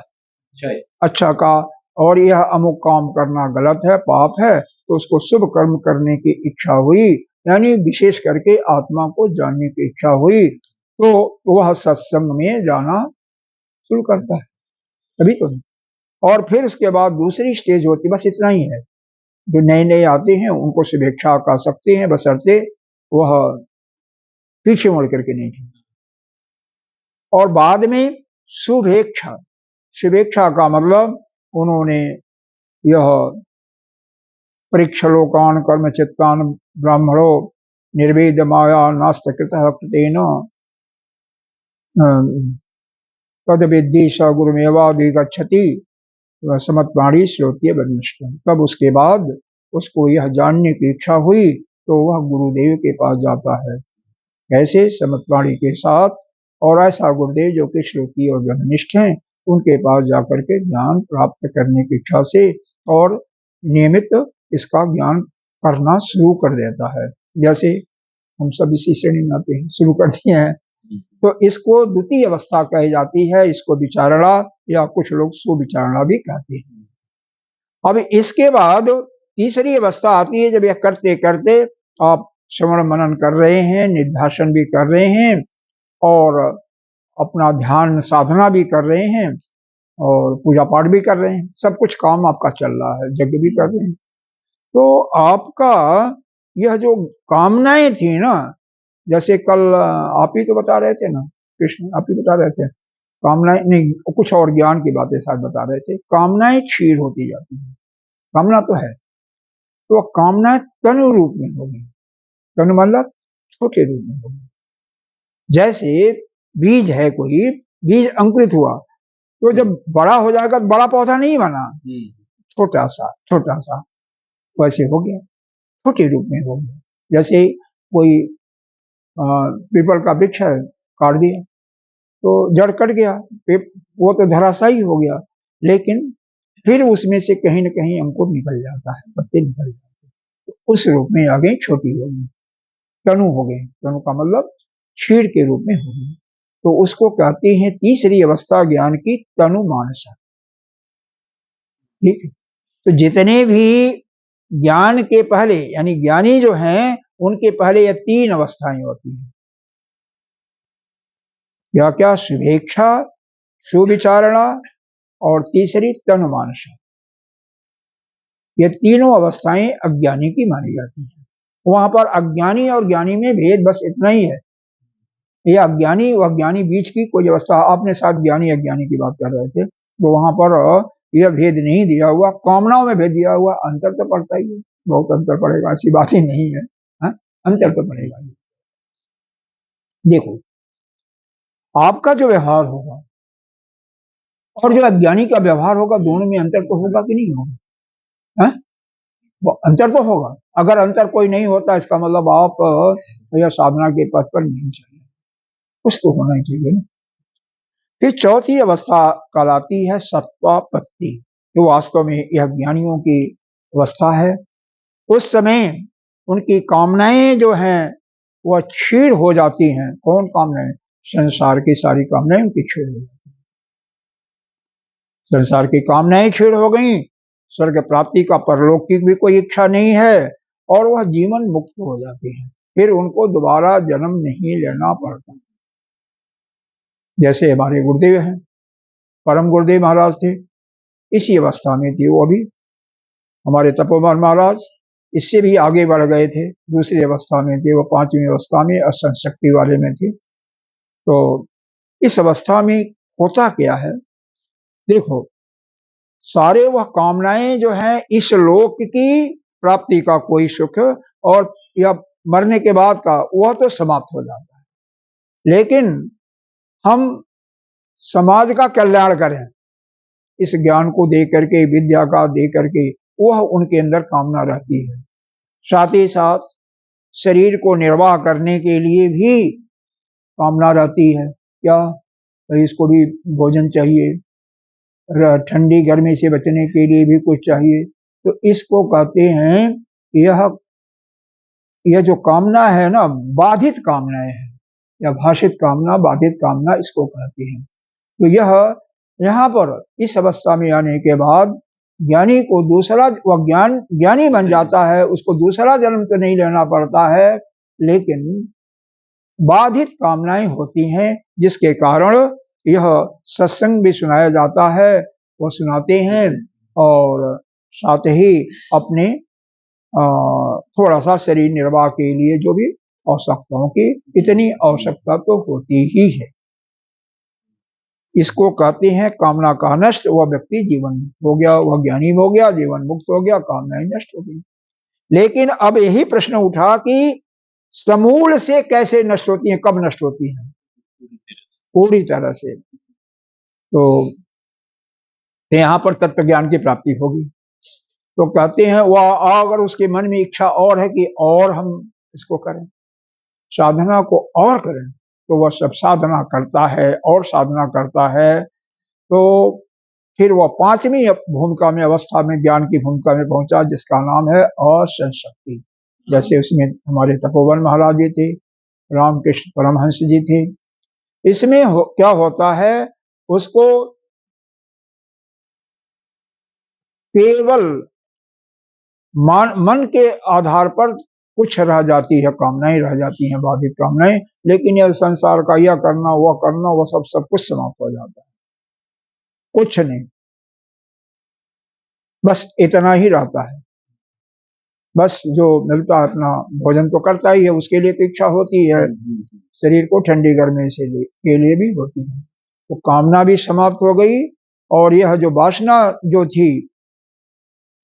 A: अच्छा का, और यह अमुक काम करना गलत है, पाप है, तो उसको शुभ कर्म करने की इच्छा हुई, यानी विशेष करके आत्मा को जानने की इच्छा हुई, तो वह सत्संग में जाना शुरू करता है, अभी तो नहीं। और फिर उसके बाद दूसरी स्टेज होती, बस इतना ही है, जो नए नए आते हैं उनको शुभेच्छा कह सकते हैं, बशर्ते वह पीछे मुड़ करके नहीं थे। और बाद में शुभेच्छा, शुभेच्छा का मतलब उन्होंने यह परीक्षलोकान कर्म चित्तान ब्राह्मणो निर्वेद माया नास्तकृत कृतेन तद विद्धि स गुरुमेवाधिगच्छति, समत्वाणी श्रोत्रिय बनिष्ठम। तब उसके बाद उसको यह जानने की इच्छा हुई तो वह गुरुदेव के पास जाता है, ऐसे समत्वाणी के साथ। और ऐसा गुरुदेव जो कि श्रोत्रिय और ब्रह्मनिष्ठ हैं, उनके पास जाकर के ज्ञान प्राप्त करने की इच्छा से और नियमित इसका ज्ञान करना शुरू कर देता है। जैसे हम सब इसी श्रेणी में आते हैं, शुरू कर दिए हैं, तो इसको द्वितीय अवस्था कही जाती है। इसको विचारणा या कुछ लोग सुविचारणा भी कहते हैं। अब इसके बाद तीसरी अवस्था आती है, जब यह करते करते आप श्रवण मनन कर रहे हैं, निध्यासन भी कर रहे हैं और अपना ध्यान साधना भी कर रहे हैं और पूजा पाठ भी कर रहे हैं, सब कुछ काम आपका चल रहा है, यज्ञ भी कर रहे हैं, तो आपका यह जो कामनाएं थी ना, जैसे कल आप ही तो बता रहे थे ना, कृष्ण आप ही बता रहे थे, कामनाएं नहीं, कुछ और ज्ञान की बातें शायद बता रहे थे, कामनाएं क्षीण होती जाती है। कामना तो है, तो कामनाएं तनु रूप में होगी। तनु मतलब छोटे रूप में होगी। जैसे बीज है, कोई बीज अंकुरित हुआ तो जब बड़ा हो जाएगा तो बड़ा पौधा नहीं बना, छोटा सा वैसे हो गया, छोटे रूप में हो गया। जैसे कोई पीपल का वृक्ष है, काट दिया तो जड़ कट गया, वो तो धराशायी हो गया, लेकिन फिर उसमें से कहीं न कहीं अंकुर निकल जाता है, पत्ते निकल जाते हैं, तो उस रूप में आ गई, छोटी हो गई, तनु हो गई। तनु का मतलब क्षीर के रूप में हो गई, तो उसको कहते हैं तीसरी अवस्था ज्ञान की, तनु मानसा। ठीक है, तो जितने भी ज्ञान के पहले यानी ज्ञानी जो हैं, उनके पहले ये तीन अवस्थाएं होती हैं। क्या क्या? शुभेच्छा, सुविचारणा और तीसरी तनुमानसा। ये तीनों अवस्थाएं अज्ञानी की मानी जाती हैं। वहां पर अज्ञानी और ज्ञानी में भेद बस इतना ही है। ये अज्ञानी व ज्ञानी बीच की कोई अवस्था, आपने साथ ज्ञानी अज्ञानी की बात कर रहे थे, तो वहां पर यह भेद नहीं दिया हुआ, कामनाओं में भेद दिया हुआ। अंतर तो पड़ता ही है, बहुत अंतर पड़ेगा, ऐसी बात ही नहीं है, हा? अंतर तो पड़ेगा ही। देखो, आपका जो व्यवहार होगा और जो अज्ञानी का व्यवहार होगा, दोनों में अंतर तो होगा कि नहीं होगा? है? वो अंतर तो होगा। अगर अंतर कोई नहीं होता, इसका मतलब आप यह साधना के पथ पर नहीं चाहिए, कुछ तो होना ही चाहिए ना। फिर चौथी अवस्था कहलाती है सत्वापत्ति, जो वास्तव में यह ज्ञानियों की अवस्था है। उस समय उनकी कामनाएं जो हैं वह क्षीण हो जाती हैं। कौन कामनाएं? संसार की सारी कामनाएं उनकी क्षीण हो जाती हैं। संसार की कामनाएं क्षीण हो गई, स्वर्ग प्राप्ति का, परलोक की भी कोई इच्छा नहीं है, और वह जीवन मुक्त हो जाते हैं। फिर उनको दोबारा जन्म नहीं लेना पड़ता। जैसे हमारे गुरुदेव हैं, परम गुरुदेव महाराज थे, इसी अवस्था में थे वो अभी। हमारे तपोवन महाराज इससे भी आगे बढ़ गए थे, दूसरी अवस्था में थे वो, पांचवी अवस्था में असंग शक्ति वाले में थे। तो इस अवस्था में होता क्या है, देखो, सारे वह कामनाएं जो हैं इस लोक की प्राप्ति का कोई सुख और या मरने के बाद का, वह तो समाप्त हो जाता है। लेकिन हम समाज का कल्याण करें, इस ज्ञान को दे करके, विद्या का दे करके, वह उनके अंदर कामना रहती है। साथ ही साथ शरीर को निर्वाह करने के लिए भी कामना रहती है। क्या? तो इसको भी भोजन चाहिए, ठंडी गर्मी से बचने के लिए भी कुछ चाहिए। तो इसको कहते हैं, यह जो कामना है ना, बाधित कामनाएं हैं, या भाषित कामना, बाधित कामना, इसको कहते हैं। तो यह यहाँ पर इस अवस्था में आने के बाद ज्ञानी को दूसरा, वह ज्ञानी बन जाता है, उसको दूसरा जन्म तो नहीं लेना पड़ता है, लेकिन बाधित कामनाएं होती हैं, जिसके कारण यह सत्संग भी सुनाया जाता है, वो सुनाते हैं, और साथ ही अपने थोड़ा सा शरीर निर्वाह के लिए जो भी आवश्यकताओं की, इतनी आवश्यकता तो होती ही है। इसको कहते हैं कामना का नष्ट, वह व्यक्ति जीवन मुक्त हो गया, वह ज्ञानी हो गया, जीवन मुक्त हो गया, कामनाएं नष्ट हो गई। लेकिन अब यही प्रश्न उठा कि समूल से कैसे नष्ट होती हैं, कब नष्ट होती हैं? पूरी तरह से। तो तो यहाँ पर तत्व ज्ञान की प्राप्ति होगी। तो कहते हैं वह अगर उसके मन में इच्छा और है कि और हम इसको करें, साधना को और करें, तो वह सब साधना करता है और साधना करता है। तो फिर वह पांचवी भूमिका में, अवस्था में, ज्ञान की भूमिका में पहुंचा, जिसका नाम है असंशक्ति। जैसे उसमें हमारे तपोवन महाराज जी थे, रामकृष्ण परमहंस जी थे। इसमें क्या होता है, उसको केवल मन के आधार पर कुछ रह जाती है, कामनाएं रह जाती हैं, बाधित कामनाएं, लेकिन यह संसार का यह करना वह सब कुछ समाप्त हो जाता है, कुछ नहीं, बस इतना ही रहता है। बस जो मिलता है अपना भोजन तो करता ही है, उसके लिए तो इच्छा होती है, शरीर को ठंडी गर्मी से के लिए भी होती है। तो कामना भी समाप्त हो गई, और यह जो वासना जो थी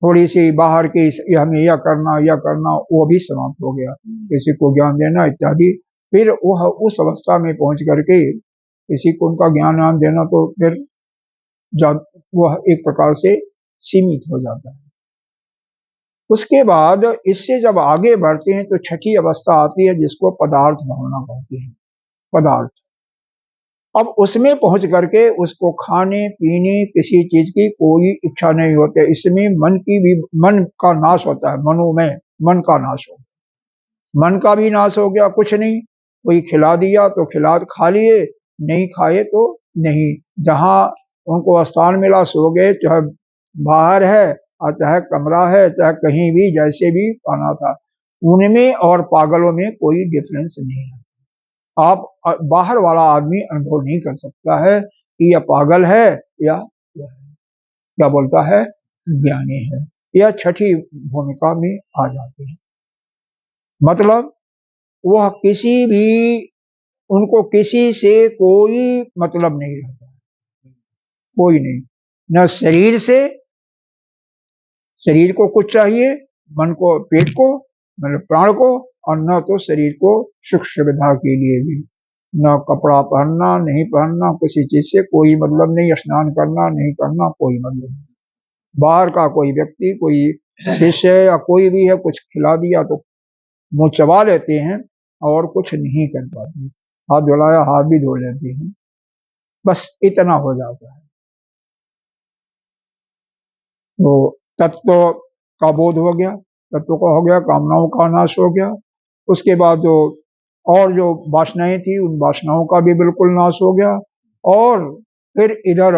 A: थोड़ी सी बाहर की, हमें यह करना वो भी समाप्त हो गया, किसी को ज्ञान देना इत्यादि। फिर वह उस अवस्था में पहुंच करके किसी को उनका ज्ञान देना, तो फिर वह एक प्रकार से सीमित हो जाता है। उसके बाद इससे जब आगे बढ़ते हैं तो छठी अवस्था आती है, जिसको पदार्थ भावना कहते हैं। पदार्थ, अब उसमें पहुंच करके उसको खाने पीने किसी चीज की कोई इच्छा नहीं होती। इसमें मन का नाश होता है, मनोमय मन का नाश हो, मन का भी नाश हो गया। कुछ नहीं, कोई खिला दिया तो खा लिए, नहीं खाए तो नहीं। जहां उनको स्थान मिला सो गए, चाहे बाहर है और चाहे कमरा है, चाहे कहीं भी जैसे भी पाना था। उनमें और पागलों में कोई डिफरेंस नहीं है। आप बाहर वाला आदमी अनुभव नहीं कर सकता है कि यह पागल है या क्या बोलता है, ज्ञानी है। यह छठी भूमिका में आ जाते हैं। मतलब वह किसी भी, उनको किसी से कोई मतलब नहीं रहता, कोई नहीं, न शरीर से, शरीर को कुछ चाहिए, मन को, पेट को, मतलब प्राण को, और न तो शरीर को सुख सुविधा के लिए भी, न कपड़ा पहनना नहीं पहनना, किसी चीज से कोई मतलब नहीं, स्नान करना नहीं करना कोई मतलब नहीं। बाहर का कोई व्यक्ति, कोई शिष्य या कोई भी है, कुछ खिला दिया तो मुंह चबा लेते हैं और कुछ नहीं कर पाते। हाथ धुलाया, हाथ भी धो लेते हैं, बस इतना हो जाता है। तो तत्व का बोध हो गया, तत्व का हो गया, कामनाओं का नाश हो गया। उसके बाद जो वासनाएं थी, उन वासनाओं का भी बिल्कुल नाश हो गया। और फिर इधर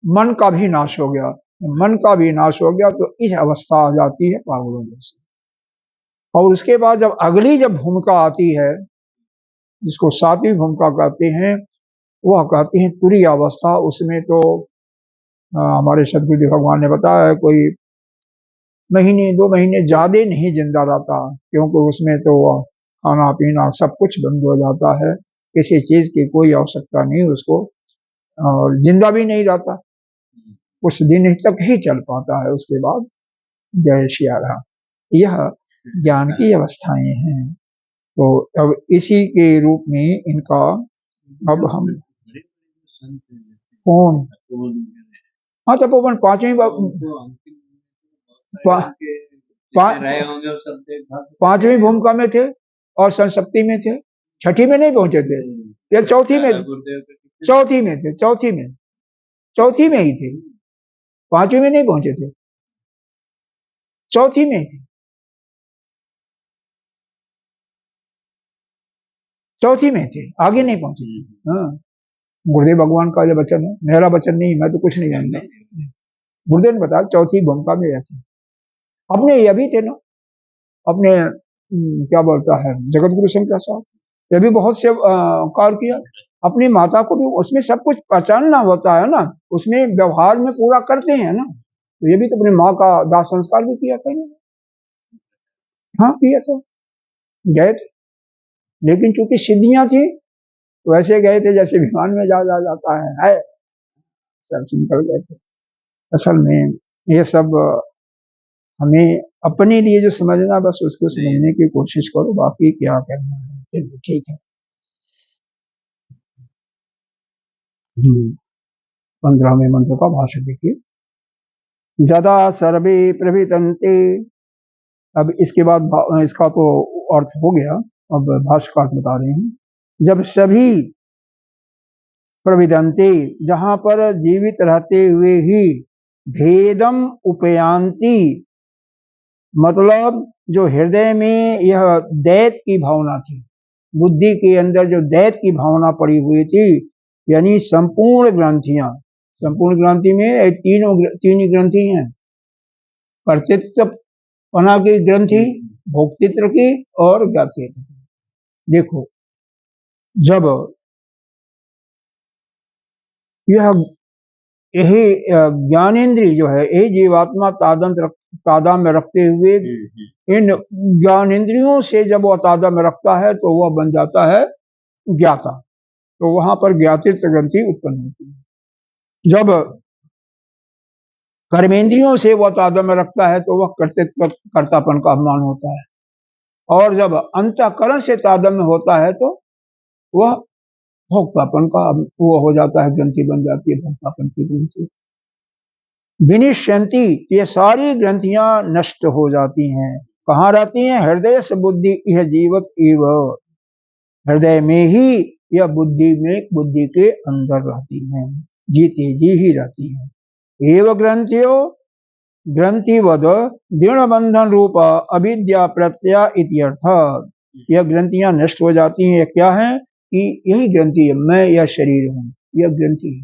A: मन का भी नाश हो गया। मन का भी नाश हो गया तो इस अवस्था आ जाती है पागलों जैसी। और उसके बाद जब अगली भूमिका आती है, जिसको सातवीं भूमिका कहते हैं, वह कहते हैं तुरीय अवस्था। उसमें तो हमारे सदगुरु भगवान ने बताया है, कोई महीने 2 महीने ज्यादा नहीं जिंदा रहता, क्योंकि उसमें तो खाना पीना सब कुछ बंद हो जाता है, किसी चीज की कोई आवश्यकता नहीं उसको, और जिंदा भी नहीं रहता, कुछ दिन तक ही चल पाता है। उसके बाद जय सिया राम। यह ज्ञान की अवस्थाएं हैं। तो अब इसी के रूप में इनका, अब हम कौन, हाँ तपोवन पांचवी भूमिका में थे और संसप्ति में थे, छठी में नहीं पहुंचे थे, या चौथी में, चौथी में थे, चौथी में ही थे, पांचवी में नहीं पहुंचे थे, चौथी में थे, चौथी में थे, आगे नहीं पहुंचे। हाँ, गुरुदेव भगवान का जो वचन है, मेरा वचन नहीं, मैं तो कुछ नहीं जानता। गुरुदेव ने बताया चौथी भूमिका में रहते। अपने ये भी थे ना, अपने क्या बोलता है, जगत गुरु शंकर साहब, ये भी बहुत से कार्य किया। अपनी माता को भी उसमें सब कुछ पहचानना होता है ना, उसमें व्यवहार में पूरा करते हैं ना। तो ये भी तो अपनी माँ का दाह संस्कार भी किया था ना। हाँ किया था, गए थे, लेकिन चूंकि सिद्धियां थी तो ऐसे गए थे जैसे विमान में जा जाता है, सब निकल गए थे। असल में ये सब हमें अपने लिए जो समझना, बस उसको समझने की कोशिश करो, बाकी क्या करना है। चलिए ठीक है। 15वें मंत्र का भाष्य देखिए। जदा सर्वे प्रवितन्ते, अब इसके बाद इसका तो अर्थ हो गया, अब भाष्य का अर्थ बता रहे हैं। जब सभी प्रविदन्ते, जहां पर जीवित रहते हुए ही भेदम उपयांति, मतलब जो हृदय में यह दैत की भावना थी, बुद्धि के अंदर जो दैत की भावना पड़ी हुई थी, यानी संपूर्ण ग्रंथियां, संपूर्ण ग्रंथि में तीन ग्रंथि हैं, कर्तृत्व पना की ग्रंथि, भोक्तृत्व की और ज्ञातृत्व की। देखो, जब यही ज्ञानेन्द्रिय जो है, यही जीवात्मा तादाद में रखते हुए इन ज्ञानेन्द्रियों से जब वह तादाद में रखता है तो वह बन जाता है ज्ञाता, तो वहां पर ज्ञातृत्व ग्रंथि उत्पन्न होती है। जब कर्मेंद्रियों से वह तादाद में रखता है तो वह कर्तापन का अभिमान होता है, और जब अंतःकरण से तादाद में होता है तो वह भोक्तापन का वो हो जाता है, ग्रंथि बन जाती है भोक्तापन की ग्रंथि। विनिश्यंती, ये सारी ग्रंथियां नष्ट हो जाती हैं। कहाँ रहती हैं? हृदय से बुद्धि यह जीवत एव, हृदय में ही यह बुद्धि के अंदर रहती हैं, जीते जी ही रहती हैं। एव ग्रंथियो ग्रंथिवद दृढ़ बंधन रूप अविद्या प्रत्यय इत्यर्थ, यह ग्रंथियां नष्ट हो जाती हैं। क्या है कि यही ग्रंथि है, मैं यह शरीर हूँ, यह ग्रंथि है,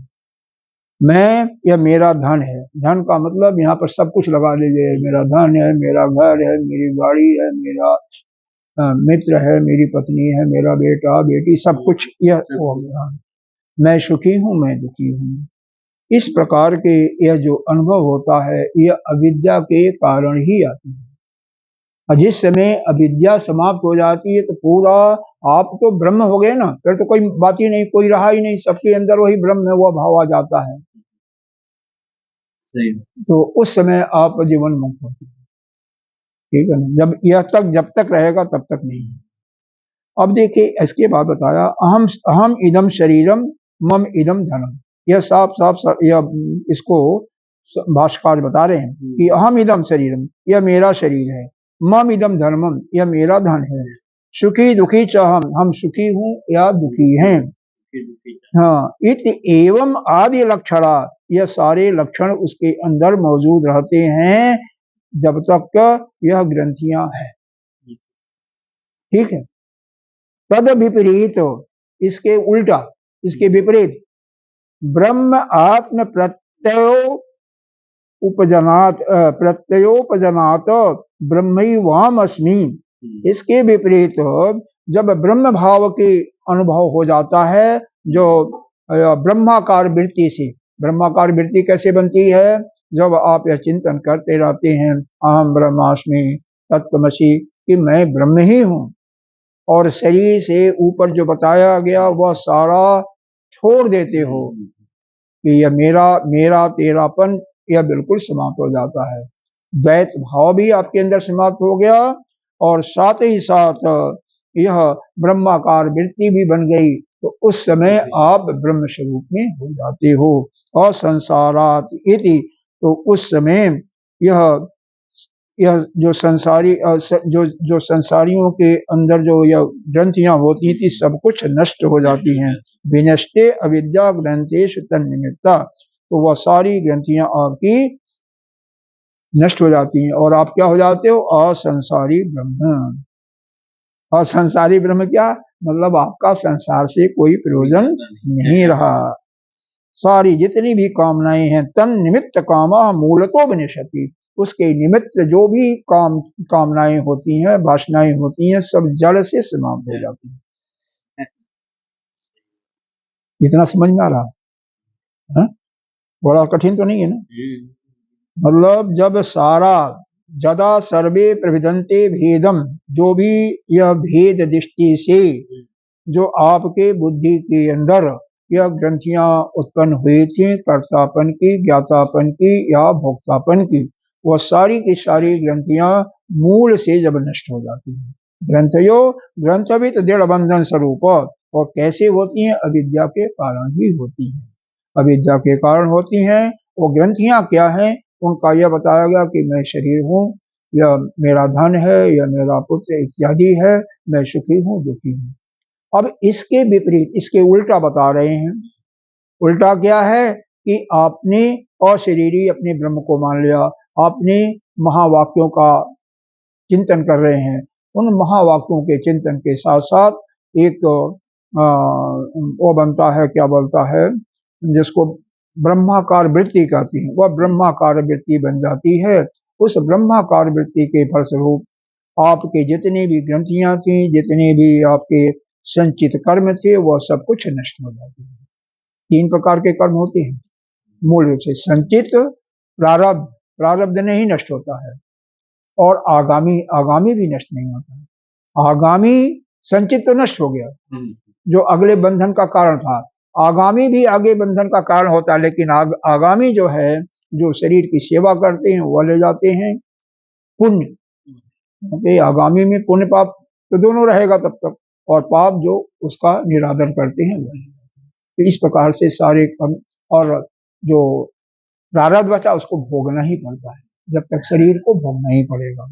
A: मैं यह मेरा धन है। धन का मतलब यहाँ पर सब कुछ लगा लीजिए, मेरा धन है, मेरा घर है, मेरी गाड़ी है, मेरा मित्र है, मेरी पत्नी है, मेरा बेटा बेटी, सब कुछ यह हो गया। मैं सुखी हूँ, मैं दुखी हूँ। इस प्रकार के यह जो अनुभव होता है, यह अविद्या के कारण ही आती है। और जिस समय अविद्या समाप्त हो जाती है तो पूरा आप तो ब्रह्म हो गए ना, फिर तो कोई बात ही नहीं, कोई रहा ही नहीं, सबके अंदर वही ब्रह्म है, वह भाव आ जाता है। तो उस समय आप जीवन मुक्त होते हैं, ठीक है ना। जब तक रहेगा तब तक नहीं। अब देखिए इसके बाद बताया, अहम इदम शरीरम मम इदम धनम, यह साफ यह इसको भाष्यकार बता रहे हैं कि अहम इदम शरीरम, यह मेरा शरीर है, मम इदम धर्मम, यह मेरा धन है, सुखी दुखी च हम सुखी हूँ या दुखी हैं। हाँ, इत एवं आदि लक्षणा, यह सारे लक्षण उसके अंदर मौजूद रहते हैं जब तक यह ग्रंथियां हैं, ठीक है। तद विपरीत, इसके उल्टा, इसके विपरीत, ब्रह्म आत्म प्रत्ययोपजनात ब्रह्मैवाहम् अस्मि, इसके विपरीत जब ब्रह्म भाव के अनुभव हो जाता है, जो ब्रह्माकार वृत्ति से, ब्रह्माकार वृत्ति कैसे बनती है? जब आप यह चिंतन करते रहते हैं, अहम ब्रह्मास्मि तत्त्वमसि, कि मैं ब्रह्म ही हूँ, और शरीर से ऊपर जो बताया गया वह सारा छोड़ देते हो कि यह मेरा तेरापन, यह बिल्कुल समाप्त हो जाता है। द्वैत भाव भी आपके अंदर समाप्त हो गया, और साथ ही साथ यह ब्रह्माकार वृत्ति भी बन गई, तो उस समय आप ब्रह्म स्वरूप में हो जाते हो। और संसारात इति, तो उस समय यह जो संसारियों के अंदर जो यह ग्रंथियां होती थी, सब कुछ नष्ट हो जाती हैं। विनष्टे अविद्या ग्रंथेषु तन्निमित्ता, तो वह सारी ग्रंथियां आपकी नष्ट हो जाती हैं, और आप क्या हो जाते हो? असंसारी ब्रह्म। असंसारी ब्रह्म क्या मतलब? आपका संसार से कोई प्रयोजन नहीं रहा। सारी जितनी भी कामनाएं हैं, तन निमित्त कामा मूलतो विनश्यति, उसके निमित्त जो भी कामनाएं होती हैं, वासनाएं होती हैं, सब जड़ से समाप्त हो जाती हैं। इतना समझ में आ रहा है? बड़ा कठिन तो नहीं है ना? मतलब जब सारा जदा सर्वे प्रविदन्ते भेदम, जो भी यह भेद दृष्टि से जो आपके बुद्धि के अंदर यह ग्रंथियां उत्पन्न हुई थी, कर्तापन की, ज्ञातापन की या भोक्तापन की, वह सारी की सारी ग्रंथियां मूल से जब नष्ट हो जाती हैं। ग्रंथयो ग्रंथवित दृढ़ बंधन स्वरूप, और कैसे होती हैं? अविद्या के कारण ही होती हैं। अविद्या के कारण होती हैं। वो ग्रंथियां क्या हैं, उनका यह बताया गया कि मैं शरीर हूँ, यह मेरा धन है, यह मेरा पुत्र इत्यादि है, मैं सुखी हूँ दुखी हूँ। अब इसके विपरीत, इसके उल्टा बता रहे हैं। उल्टा क्या है कि आपने अशरीरी अपने ब्रह्म को मान लिया, आपने महावाक्यों का चिंतन कर रहे हैं। उन महावाक्यों के चिंतन के साथ साथ एक वो बनता है, क्या बोलता है, जिसको ब्रह्माकार वृत्ति कहती है, वह ब्रह्माकार वृत्ति बन जाती है। उस ब्रह्माकार वृत्ति के फलस्वरूप आपके जितनी भी ग्रंथियां थी, जितने भी आपके संचित कर्म थे, वह सब कुछ नष्ट हो जाते हैं। 3 प्रकार के कर्म होते हैं मूल रूप से, संचित, प्रारब्ध, प्रारब्ध नहीं नष्ट होता है, और आगामी, आगामी भी नष्ट नहीं होता है। आगामी, संचित तो नष्ट हो गया, जो अगले बंधन का कारण था। आगामी भी आगे बंधन का कारण होता है, लेकिन आगामी जो है, जो शरीर की सेवा करते हैं, वो ले जाते हैं पुण्य, क्योंकि आगामी में पुण्य पाप तो दोनों रहेगा तब तक, और पाप जो उसका निरादर करते हैं वो। तो इस प्रकार से सारे कर्म, और जो प्रारब्ध बचा उसको भोगना ही पड़ता है, जब तक शरीर को भोगना ही पड़ेगा।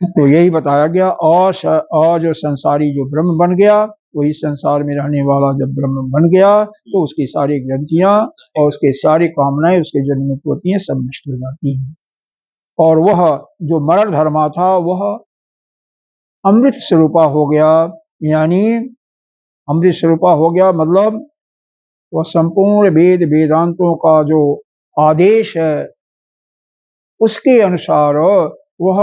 A: तो यही बताया गया। और जो संसारी जो ब्रह्म बन गया, वही संसार में रहने वाला जब ब्रह्म बन गया, तो उसकी सारी ग्रंथियां और उसके सारी कामनाएं, उसके जन्म होती हैं, सब नष्ट हो जाती हैं। और वह जो मरण धर्मा था, वह अमृत स्वरूपा हो गया। यानी अमृत स्वरूपा हो गया मतलब वह संपूर्ण वेद वेदांतों का जो आदेश है, उसके अनुसार वह,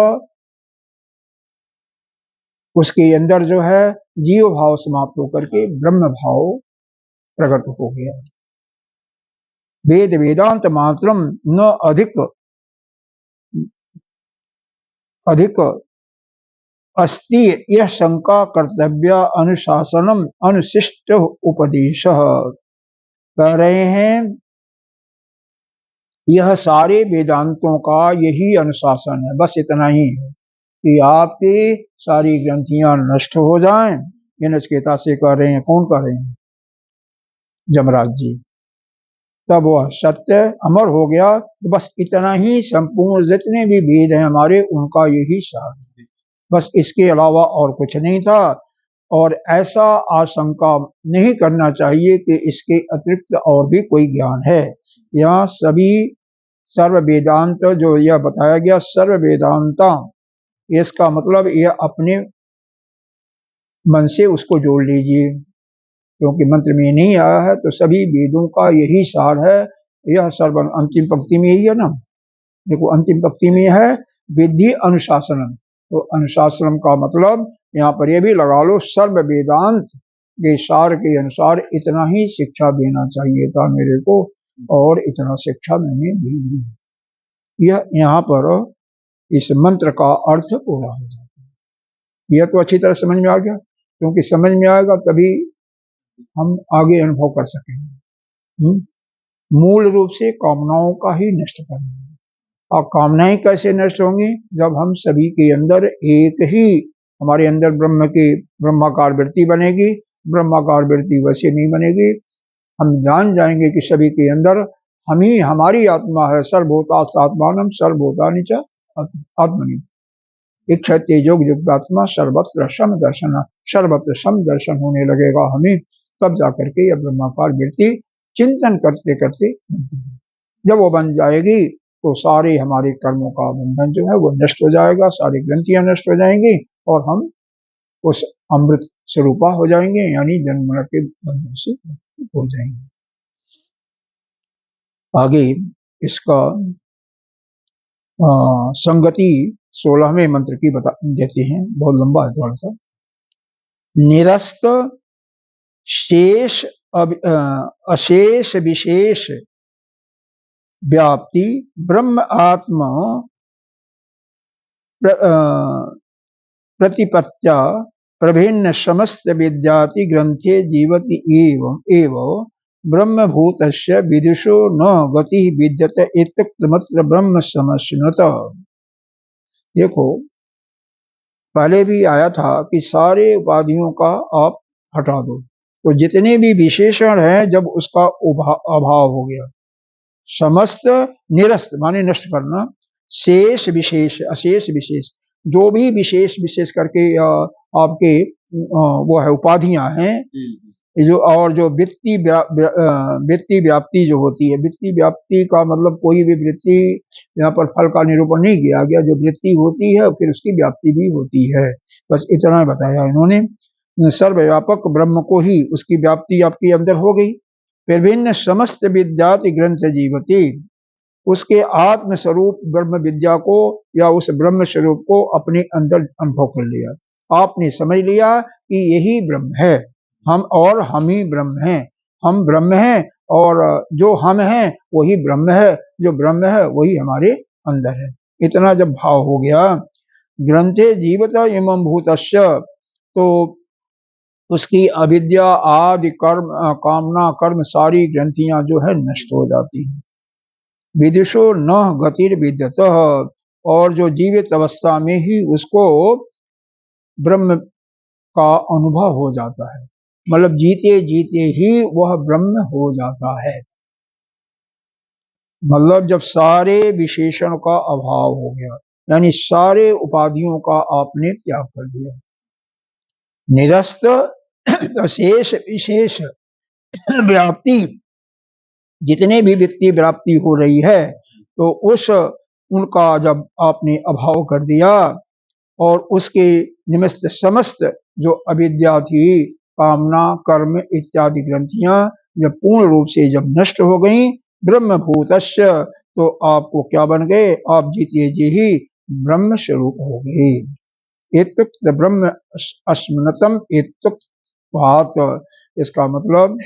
A: उसके अंदर जो है जीव भाव समाप्त होकर के ब्रह्म भाव प्रकट हो गया। वेद वेदांत मात्रम न अधिक अधिक अस्ति, यह शंका कर्तव्य अनुशासनम अनुशिष्ट उपदेश। कह रहे हैं यह सारे वेदांतों का यही अनुशासन है, बस इतना ही है कि आपकी सारी ग्रंथियां नष्ट हो जाएं। ये नचिकेता से कह रहे हैं। कौन कह रहे हैं? जमराज जी। तब वह सत्य अमर हो गया। तो बस इतना ही, संपूर्ण जितने भी वेद हैं हमारे, उनका यही सार है, बस इसके अलावा और कुछ नहीं था। और ऐसा आशंका नहीं करना चाहिए कि इसके अतिरिक्त और भी कोई ज्ञान है। यहाँ सभी सर्व वेदांत जो यह बताया गया, सर्व वेदांता, इसका मतलब यह अपने मन से उसको जोड़ लीजिए, क्योंकि मंत्र में नहीं आया है, तो सभी वेदों का यही सार है। यह सर्व, अंतिम पंक्ति में ही है ना, देखो अंतिम पंक्ति में है विधि अनुशासनम। तो अनुशासनम का मतलब यहाँ पर यह भी लगा लो, सर्व वेदांत के सार के अनुसार इतना ही शिक्षा देना चाहिए था मेरे को, और इतना शिक्षा मैंने दी। यह यहाँ पर इस मंत्र का अर्थ पूरा हो जाता है। यह तो अच्छी तरह समझ में आ गया, क्योंकि समझ में आएगा तभी हम आगे अनुभव कर सकेंगे। मूल रूप से कामनाओं का ही नष्ट करना। और कामनाएं कैसे नष्ट होंगी? जब हम सभी के अंदर एक ही, हमारे अंदर ब्रह्म की ब्रह्माकार वृत्ति बनेगी। ब्रह्माकार वृत्ति वैसे नहीं बनेगी, हम जान जाएंगे कि सभी के अंदर हम ही, हमारी आत्मा है। सर्वभूतात्मानम सर्वभूतानि च आत्मनि इच्छते योग युक्तात्मा सर्वत्र सम दर्शन। सर्वत्र सम दर्शन होने लगेगा हमें, तब जाकर के यह ब्रह्माकार वृत्ति चिंतन करते करते बनती है। जब वो बन जाएगी तो सारे हमारे कर्मों का बंधन जो है वो नष्ट हो जाएगा, सारी ग्रंथियां नष्ट हो जाएंगी, और हम उस अमृत स्वरूपा हो जाएंगे, यानी जन्म मरण के बंधन से हो जाएंगे। आगे इसका संगति 16वें मंत्र की बता देते हैं, बहुत लंबा है थोड़ा सा। निरस्त शेष अशेष विशेष व्याप्ति ब्रह्म आत्मा प्रतिपत्या प्रभिन्न समस्त विद्याति ग्रंथे जीवति एवं ब्रह्मभूतस्य विदुषो न गति विद्यते इत्यत्र ब्रह्म समश्नुत। देखो, पहले भी आया था कि सारे उपाधियों का आप हटा दो, तो जितने भी विशेषण हैं जब उसका अभाव हो गया, समस्त निरस्त माने नष्ट करना, शेष विशेष अशेष विशेष, जो भी विशेष विशेष करके आपके वो है उपाधियां हैं, जो और जो वृत्ति व्याप्ति जो होती है, वृत्ति व्याप्ति का मतलब कोई भी वृत्ति, यहाँ पर फल का निरूपण नहीं किया गया, जो वृत्ति होती है फिर उसकी व्याप्ति भी होती है, बस इतना बताया इन्होंने। सर्वव्यापक ब्रह्म को ही उसकी व्याप्ति आपके अंदर हो गई। फिर भिन्न समस्त विद्याति ग्रंथ जीवती, उसके आत्म स्वरूप ब्रह्म विद्या को या उस ब्रह्म स्वरूप को अपने अंदर अनुभव कर लिया, आपने समझ लिया कि यही ब्रह्म है, हम ही ब्रह्म हैं, हम ब्रह्म हैं और जो हम हैं वही ब्रह्म है, जो ब्रह्म है वही हमारे अंदर है। इतना जब भाव हो गया, ग्रंथे जीवता इमं भूतस्य, तो उसकी अविद्या आदि कर्म कामना कर्म सारी ग्रंथियां जो है नष्ट हो जाती हैं। विदिशो न गतिर विद्यतः, और जो जीवित अवस्था में ही उसको ब्रह्म का अनुभव हो जाता है, मतलब जीते जीते ही वह ब्रह्म हो जाता है, मतलब जब सारे विशेषण का अभाव हो गया, यानी सारे उपाधियों का आपने त्याग कर दिया, निरस्त अशेष विशेष व्याप्ति, जितने भी व्यक्ति व्याप्ति हो रही है, तो उनका जब आपने अभाव कर दिया और उसके निमित्त समस्त जो अविद्या थी, कामना कर्म इत्यादि ग्रंथियां जब पूर्ण रूप से जब नष्ट हो गई, ब्रह्मभूतस्य, तो आपको क्या बन गए, आप जीते जी ही ब्रह्म स्वरूप हो गए। एतुक्त ब्रह्म अस्मनतम एतुक्त बात, इसका मतलब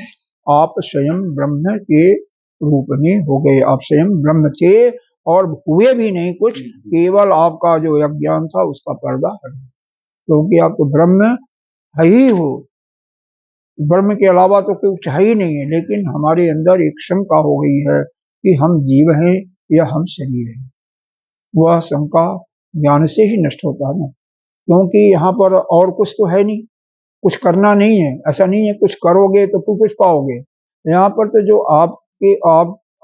A: आप स्वयं ब्रह्म के रूप में हो गए, आप स्वयं ब्रह्म थे और हुए भी नहीं कुछ, केवल आपका जो अज्ञान था उसका पर्दा हट गया, क्योंकि आप तो ब्रह्म है ही हो, ब्रह्म के अलावा तो कुछ है ही नहीं है। लेकिन हमारे अंदर एक शंका हो गई है कि हम जीव हैं या हम शरीर हैं, वह शंका ज्ञान से ही नष्ट होता है ना, क्योंकि यहाँ पर और कुछ तो है नहीं, कुछ करना नहीं है, ऐसा नहीं है कुछ करोगे तो कुछ पाओगे, यहाँ पर तो जो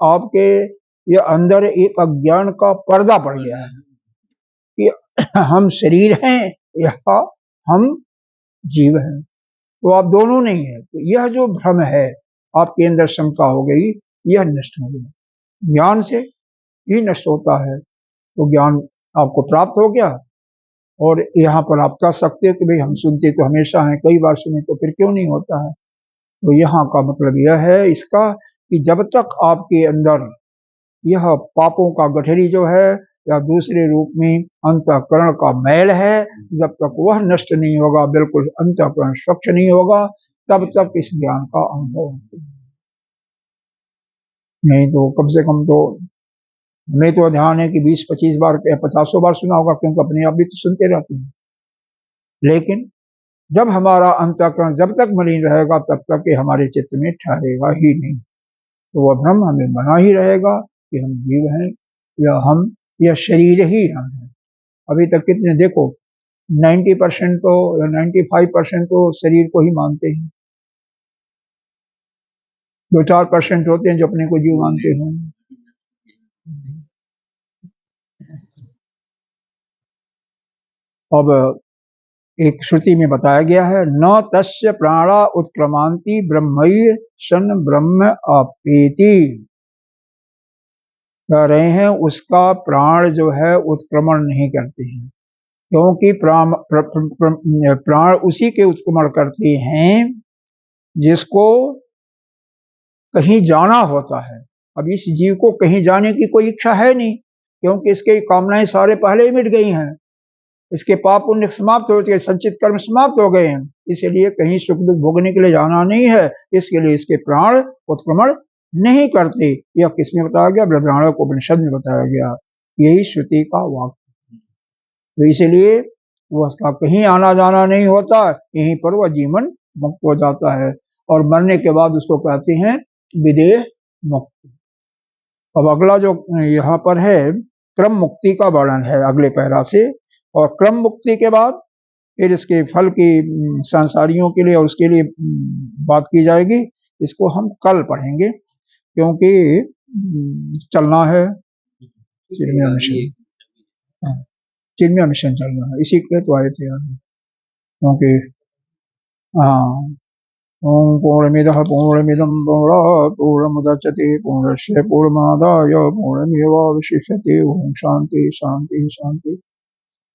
A: आपके ये अंदर एक अज्ञान का पर्दा पड़ गया है कि हम शरीर हैं या हम जीव हैं, तो आप दोनों नहीं है, तो यह जो भ्रम है आपके अंदर शंका हो गई, यह नष्ट हो गया, ज्ञान से ही नष्ट होता है, तो ज्ञान आपको प्राप्त हो गया। और यहाँ पर आप कह सकते हो कि भाई हम सुनते तो हमेशा हैं, कई बार सुने तो फिर क्यों नहीं होता है, तो यहाँ का मतलब यह है इसका कि जब तक आपके अंदर यह पापों का गठरी जो है या दूसरे रूप में अंतःकरण का मैल है, जब तक वह नष्ट नहीं होगा, बिल्कुल अंतःकरण स्वच्छ नहीं होगा, तब तक इस ज्ञान का अनुभव नहीं। तो कम से कम तो हमें तो ध्यान है कि 20-25 बार या 50 बार सुना होगा, क्योंकि अपने आप भी तो सुनते रहते हैं, लेकिन जब हमारा अंतःकरण जब तक मलिन रहेगा तब तक ये हमारे चित्त में ठहरेगा ही नहीं, तो वह भ्रम हमें बना ही रहेगा कि हम जीव हैं या शरीर ही हम हैं। अभी तक कितने देखो 90% तो या 95% तो शरीर को ही मानते हैं, 2-4% होते हैं जो अपने को जीव मानते हैं। अब एक श्रुति में बताया गया है, न तस्य प्राणा उत्क्रमांति ब्रह्मैव सन ब्रह्म आपेति, कह रहे हैं उसका प्राण जो है उत्क्रमण नहीं करते हैं, क्योंकि प्राण उसी के उत्क्रमण करते हैं जिसको कहीं जाना होता है। अब इस जीव को कहीं जाने की कोई इच्छा है नहीं, क्योंकि इसके कामनाएं सारे पहले ही मिट गई हैं, इसके पाप पुण्य समाप्त हो गए, संचित कर्म समाप्त हो गए हैं, इसलिए कहीं सुख दुख भोगने के लिए जाना नहीं है, इसके लिए इसके प्राण उत्क्रमण नहीं करते। यह किसमें बताया गया, बृहदारण्यक उपनिषद में बताया गया, यही श्रुति का वाक्य, तो इसलिए वह उसका कहीं आना जाना नहीं होता, यहीं पर वह जीवन मुक्त हो जाता है, और मरने के बाद उसको कहते हैं विदेह मुक्ति। अब अगला जो यहाँ पर है क्रम मुक्ति का वर्णन है अगले पैरा से, और क्रम मुक्ति के बाद फिर इसके फल की सांसारियों के लिए और उसके लिए बात की जाएगी। इसको हम कल पढ़ेंगे, क्योंकि चलना है चिड़िया मिशन। हाँ, चिड़िया मिशन चलना है, इसी के तो आए थे आज, क्योंकि हाँ, ओम पूर्णमिदः पूर्णमिदं पूर्णात् पूर्णमुदच्यते पूर्णस्य पूर्णमादाय पूर्णमेवावशिष्यते। ओम शांति शांति शांति।